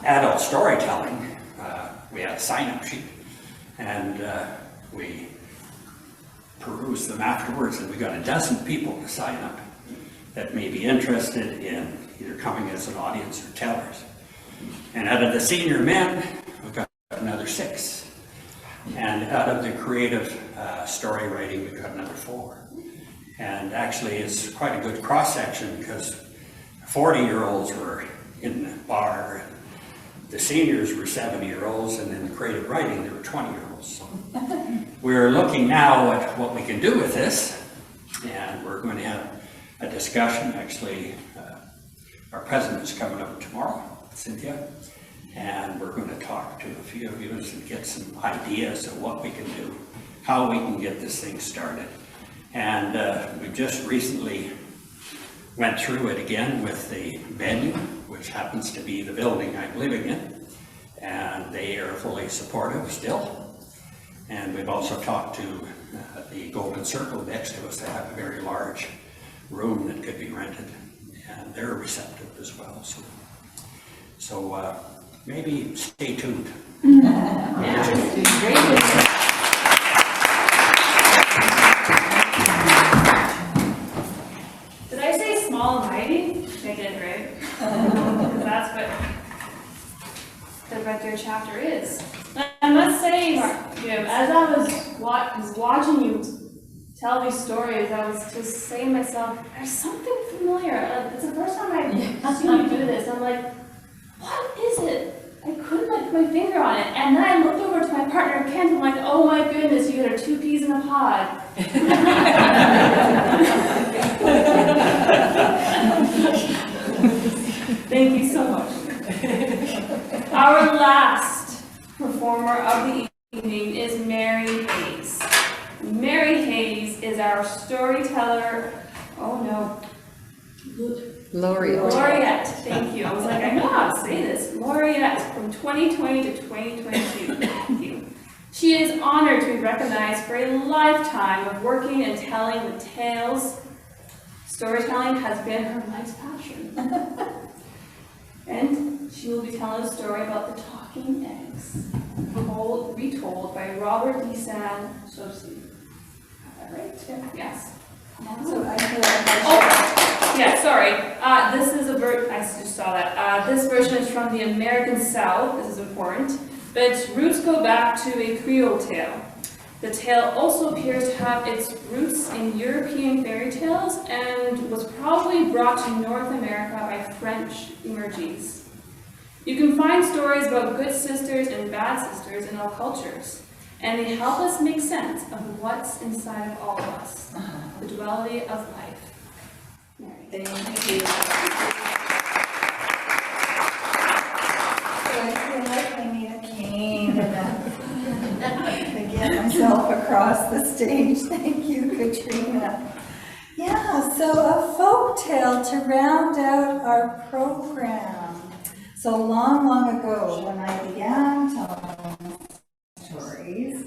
adult storytelling, we had a sign-up sheet, and we perused them afterwards, and we got a dozen people to sign up that may be interested in either coming as an audience or tellers. And out of the senior men, we got another 6. And out of the creative story writing, we got another 4. And actually, it's quite a good cross-section, because 40-year-olds were in the bar, the seniors were 70-year-olds, and in the creative writing, there were 20-year-olds. So we're looking now at what we can do with this, and we're going to have a discussion. Actually, our president's coming up tomorrow, Cynthia, and we're going to talk to a few of you and get some ideas of what we can do, how we can get this thing started. And we just recently went through it again with the venue, which happens to be the building I'm living in, and they are fully supportive still. And we've also talked to the Golden Circle next to us. They have a very large room that could be rented, and they're receptive as well. So maybe stay tuned. Did I say small and mighty? I did, right? Because that's what the Red Deer chapter is. I must say, Jim, as I was watching you tell these stories, I was just saying to myself, there's something familiar. It's the first time I've seen you do this. I'm like, what is it? I couldn't like put my finger on it. And then I looked over to my partner, Kent, and I'm like, oh my goodness, you are 2 peas in a pod. Thank you so much. Our last performer of the evening is Mary Hayes. Mary Hayes is our storyteller. Oh no. Laureate. Thank you. I was like, I know how to say this. Laureate from 2020 to 2022. Thank you. She is honored to be recognized for a lifetime of working and telling the tales. Storytelling has been her life's passion. And she will be telling a story about the talking eggs, retold by Robert D. San-Souci. Got that right? Yes. So I feel like Yeah, sorry. This is a I just saw that. This version is from the American South. This is important. But its roots go back to a Creole tale. The tale also appears to have its roots in European fairy tales and was probably brought to North America by French emergees. You can find stories about good sisters and bad sisters in all cultures, and they help us make sense of what's inside of all of us, the duality of life. Mary. Thank you. So I feel like I need a cane to get myself across the stage. Thank you, Katrina. Yeah, so a folk tale to round out our program. So long ago, when I began telling stories,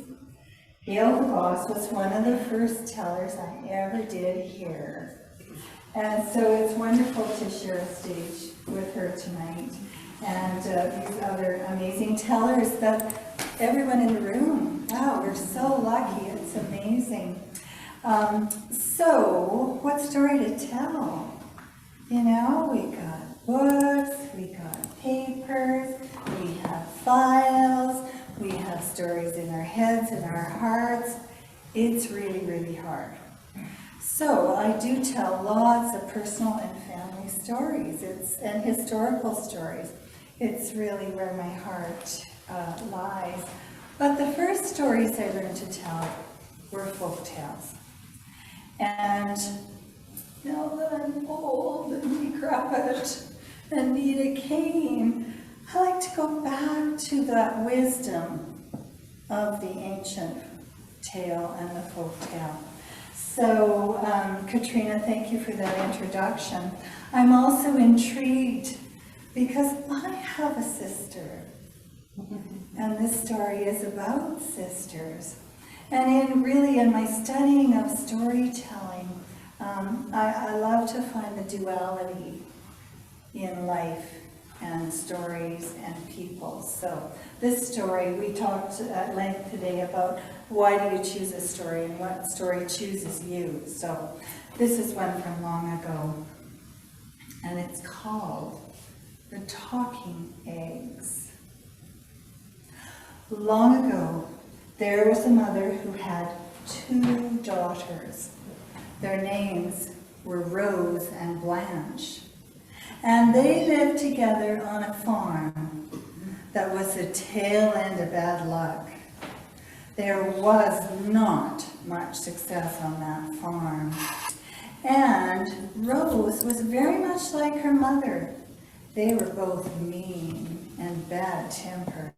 Gail the Boss was one of the first tellers I ever did hear. And so it's wonderful to share a stage with her tonight. And these other amazing tellers that everyone in the room, wow, we're so lucky, it's amazing. So, what story to tell? You know, we got books, we got papers, we have files, we have stories in our heads and our hearts. It's really, really hard. So I do tell lots of personal and family stories, and historical stories. It's really where my heart lies. But the first stories I learned to tell were folk tales. And now that I'm old and decrepit and need a cane, I like to go back to that wisdom of the ancient tale and the folk tale. So, Katrina, thank you for that introduction. I'm also intrigued because I have a sister, and this story is about sisters. And in my studying of storytelling, I love to find the duality in life and stories and people. So this story, we talked at length today about why do you choose a story and what story chooses you. So this is one from long ago, and it's called The Talking Eggs. Long ago, there was a mother who had 2 daughters. Their names were Rose and Blanche. And they lived together on a farm that was the tail end of bad luck. There was not much success on that farm. And Rose was very much like her mother. They were both mean and bad-tempered,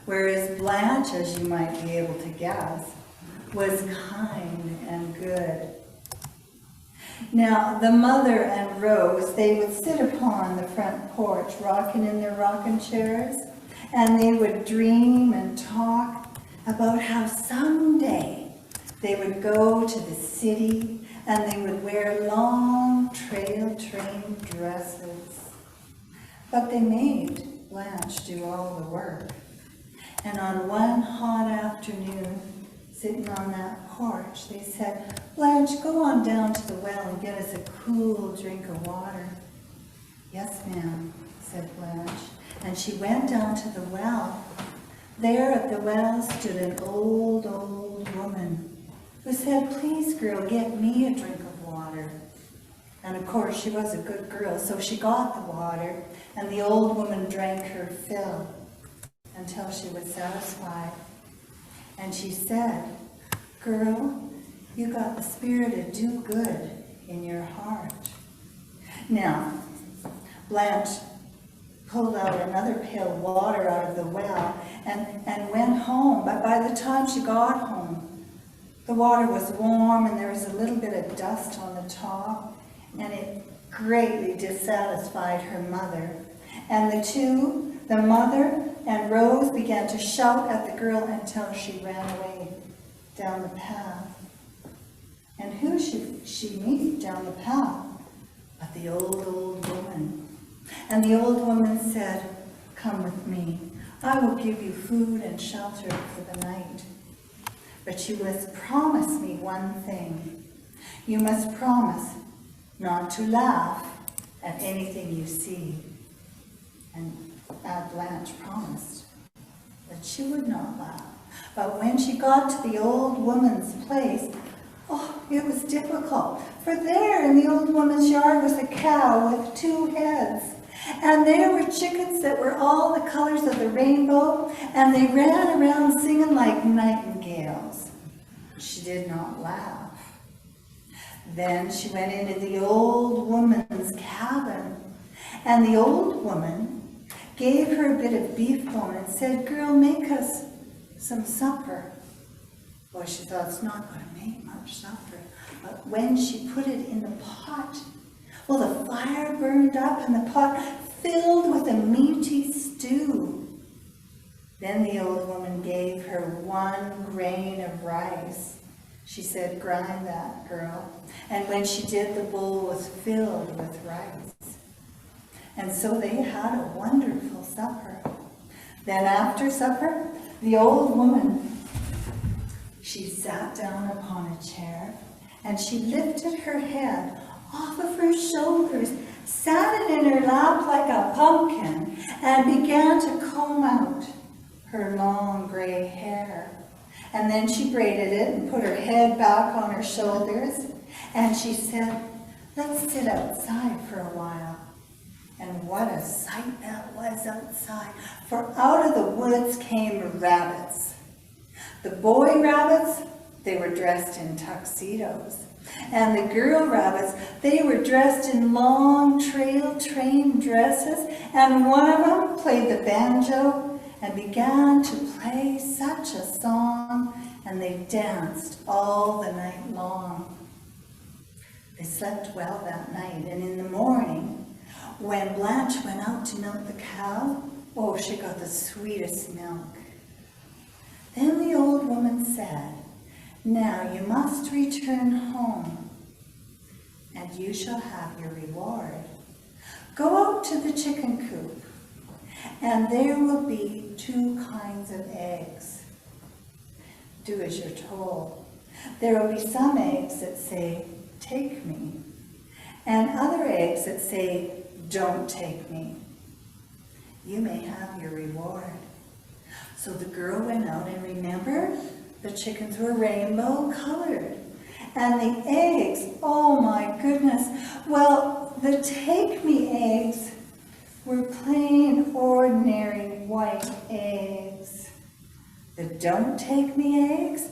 whereas Blanche, as you might be able to guess, was kind and good. Now, the mother and Rose, they would sit upon the front porch, rocking in their rocking chairs, and they would dream and talk about how someday they would go to the city and they would wear long trail-trained dresses. But they made Blanche do all the work. And on one hot afternoon, sitting on that porch, they said, "Blanche, go on down to the well and get us a cool drink of water." "Yes, ma'am," said Blanche. And she went down to the well. There at the well stood an old woman who said, "Please, girl, get me a drink of water." And of course, she was a good girl, so she got the water, and the old woman drank her fill until she was satisfied. And she said, "Girl, you got the spirit of do good in your heart." Now, Blanche pulled out another pail of water out of the well and went home. But by the time she got home, the water was warm and there was a little bit of dust on the top, and it greatly dissatisfied her mother. And the two, the mother and Rose, began to shout at the girl until she ran away down the path. And who should she meet down the path but the old woman? And the old woman said, "Come with me. I will give you food and shelter for the night. But you must promise me one thing. You must promise not to laugh at anything you see." And Blanche promised that she would not laugh. But when she got to the old woman's place, oh, it was difficult. For there in the old woman's yard was a cow with 2 heads. And there were chickens that were all the colors of the rainbow, and they ran around singing like nightingales. She did not laugh. Then she went into the old woman's cabin, and the old woman gave her a bit of beef bone and said, "Girl, make us some supper." Well, she thought, it's not going to make much supper. But when she put it in the pot, well, the fire burned up and the pot filled with a meaty stew. Then the old woman gave her 1 grain of rice. She said, "Grind that, girl." And when she did, the bowl was filled with rice. And so they had a wonderful supper. Then after supper, the old woman, she sat down upon a chair and she lifted her head off of her shoulders, sat it in her lap like a pumpkin, and began to comb out her long gray hair. And then she braided it and put her head back on her shoulders, and she said, "Let's sit outside for a while." And what a sight that was outside, for out of the woods came rabbits. The boy rabbits, they were dressed in tuxedos. And the girl rabbits, they were dressed in long trail-trained dresses, and one of them played the banjo and began to play such a song, and they danced all the night long. They slept well that night, and in the morning, when Blanche went out to milk the cow, oh, she got the sweetest milk. Then the old woman said, "Now you must return home, and you shall have your reward. Go out to the chicken coop, and there will be 2 kinds of eggs. Do as you're told. There will be some eggs that say, 'Take me,' and other eggs that say, 'Don't take me.' You may have your reward." So the girl went out, and remember, the chickens were rainbow colored. And the eggs, oh my goodness, well, the take-me eggs were plain, ordinary white eggs. The don't take me eggs,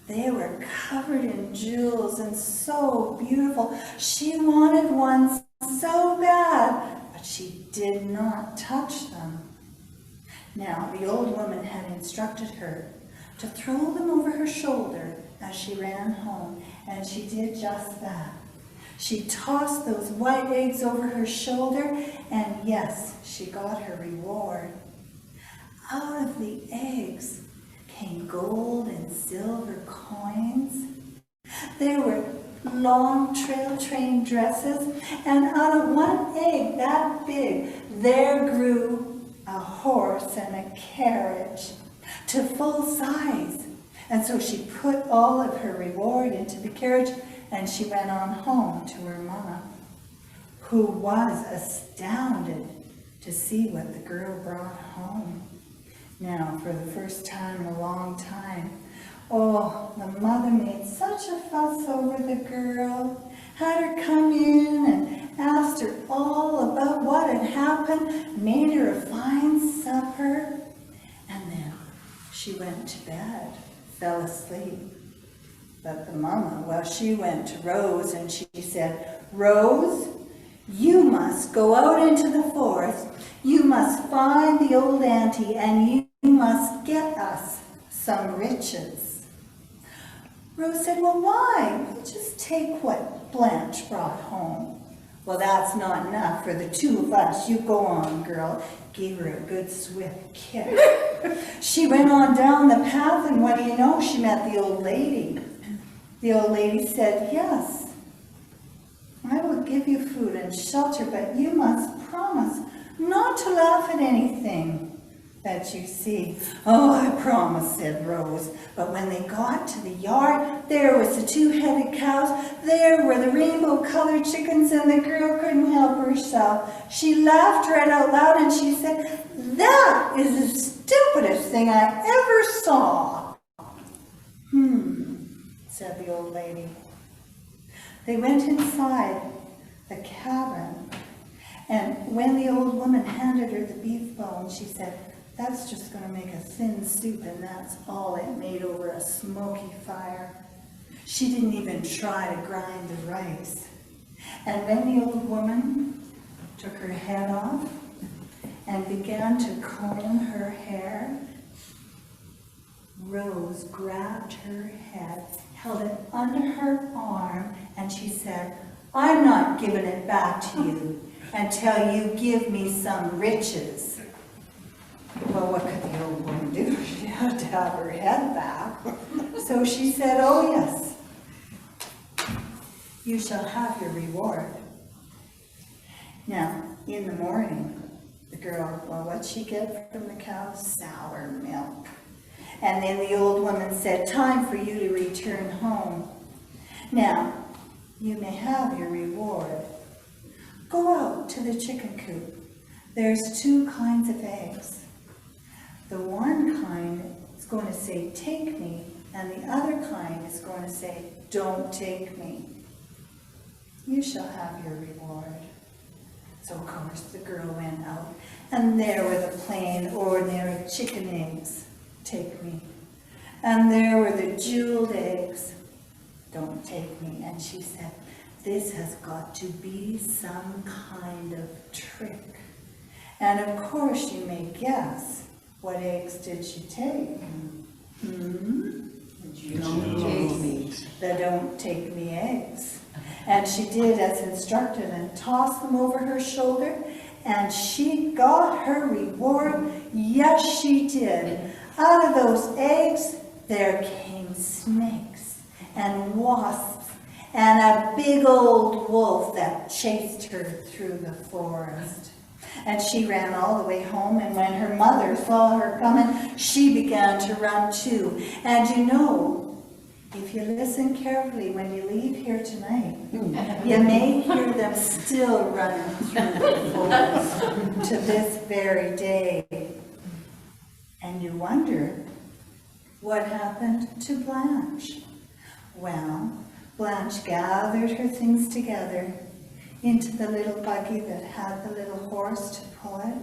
They were covered in jewels and so beautiful. She wanted one so bad, but she did not touch them. Now, the old woman had instructed her to throw them over her shoulder as she ran home, and she did just that. She tossed those white eggs over her shoulder, and yes, she got her reward. Out of the eggs came gold and silver coins. There were long trail train dresses, and out of one egg that big, there grew a horse and a carriage to full size. And so she put all of her reward into the carriage, and she went on home to her mama, who was astounded to see what the girl brought home. Now, for the first time in a long time, oh, the mother made such a fuss over the girl, had her come in and asked her all about what had happened, made her a fine supper, and then she went to bed, fell asleep. But the mama, well, she went to Rose and she said, "Rose, you must go out into the forest. You must find the old auntie and you must get us some riches." Rose said, "Well, why? We'll just take what Blanche brought home." "Well, that's not enough for the two of us. You go on, girl." Gave her a good swift kick. She went on down the path, and what do you know? She met the old lady. The old lady said, "Yes, I will give you food and shelter, but you must promise not to laugh at anything that you see." "Oh, I promise," said Rose. But when they got to the yard, there was the two-headed cows, there were the rainbow-colored chickens, and the girl couldn't help herself. She laughed right out loud and she said, "That is the stupidest thing I ever saw." Said the old lady. They went inside the cabin, and when the old woman handed her the beef bone, she said, "That's just going to make a thin soup, and that's all it made over a smoky fire." She didn't even try to grind the rice. And when the old woman took her head off and began to comb her hair, Rose grabbed her head, held it under her arm, and she said, "I'm not giving it back to you until you give me some riches." Well, what could the old woman do? She had to have her head back. So she said, "Oh yes, you shall have your reward." Now, in the morning, the girl, well, what'd she get from the cow? Sour milk. And then the old woman said, "Time for you to return home. Now, you may have your reward. Go out to the chicken coop. There's two kinds of eggs. The one kind is going to say, 'Take me,' and the other kind is going to say, 'Don't take me.' You shall have your reward." So of course the girl went out, and there were the plain, ordinary chicken eggs. "Take me." And there were the jeweled eggs. "Don't take me." And she said, "This has got to be some kind of trick." And of course you may guess, what eggs did she take? The "Don't take me" eggs. And she did as instructed and tossed them over her shoulder, and she got her reward. Yes, she did. Out of those eggs, there came snakes and wasps and a big old wolf that chased her through the forest. And she ran all the way home, and when her mother saw her coming, she began to run too. And you know, if you listen carefully when you leave here tonight, you may hear them still running through the forest to this very day. And you wonder, what happened to Blanche? Well, Blanche gathered her things together into the little buggy that had the little horse to pull it,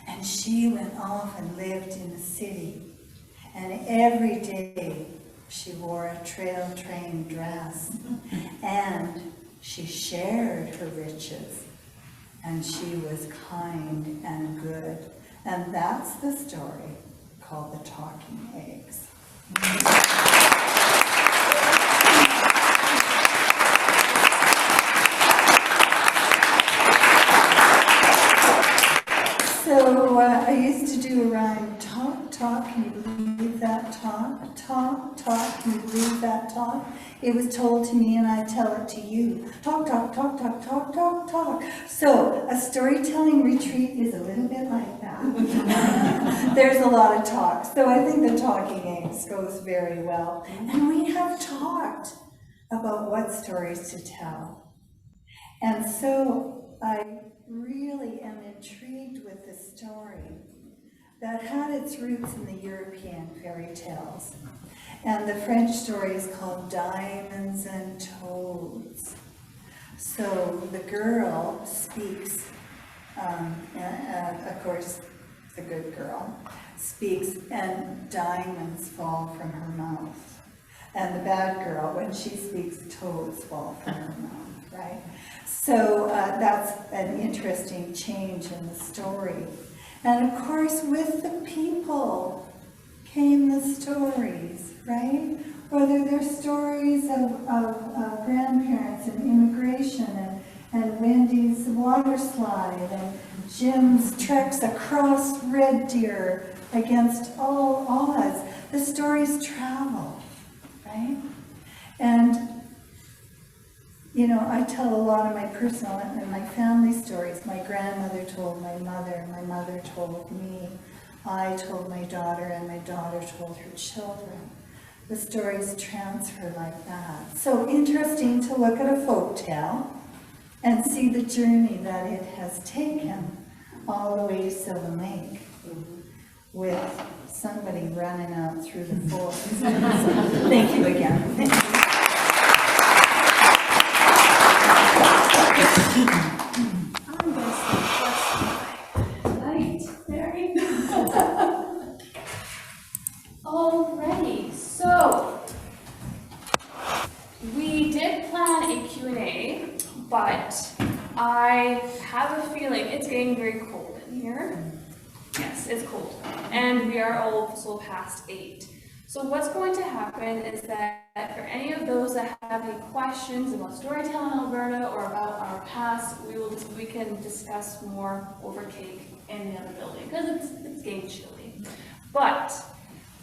and she went off and lived in the city. And every day She wore a trail train dress, and she shared her riches, and she was kind and good. And that's the story called The Talking Eggs. So I used to do a rhyme, talk, talk, can you believe that talk? Talk, talk, can you believe that talk? It was told to me and I tell it to you. Talk, talk, talk, talk, talk, talk, talk. So a storytelling retreat is a little bit like that. There's a lot of talk. So I think The Talking Eggs goes very well. And we have talked about what stories to tell. And so I really am intrigued with this story that had its roots in the European fairy tales. And the French story is called Diamonds and Toads. So the girl speaks, of course, the good girl speaks, and diamonds fall from her mouth. And the bad girl, when she speaks, toads fall from her mouth, right? So that's an interesting change in the story. And of course, with the people came the stories, right? Whether they're stories of grandparents and immigration and Wendy's water slide and Jim's treks across Red Deer against all odds. The stories travel, right? And you know, I tell a lot of my personal and my family stories. My grandmother told my mother told me, I told my daughter, and my daughter told her children. The stories transfer like that. So interesting to look at a folktale and see the journey that it has taken all the way to Sylvan Lake with somebody running out through the forest. Thank you again. Alrighty, so we did plan a Q&A, but I have a feeling it's getting very cold in here. Yes, it's cold, and we are also past 8. So what's going to happen is that for any of those that have any questions about storytelling in Alberta or about our past, we can discuss more over cake in the other building because it's getting chilly. But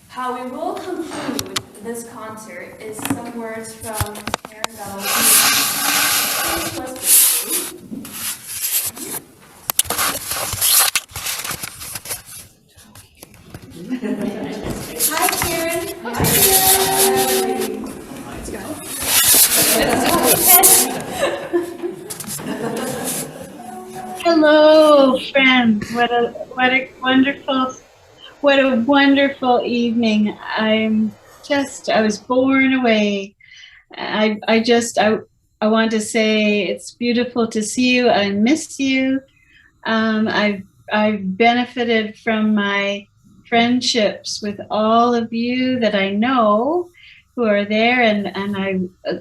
how we will conclude this concert is some words from Karen Bell's Hi, Karen. Hi, Karen. Hello, friends. What a wonderful evening. I was born away. I want to say it's beautiful to see you. I miss you. I've benefited from my friendships with all of you that I know who are there, and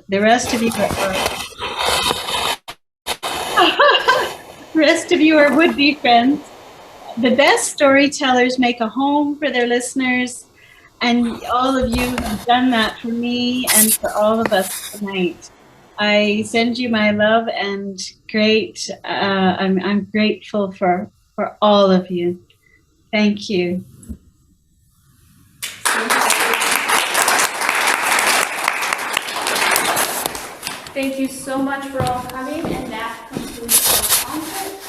the rest of you are would-be friends. The best storytellers make a home for their listeners, and all of you have done that for me and for all of us tonight. I send you my love and I'm grateful for all of you. Thank you. Thank you so much for all coming, and that concludes our concert.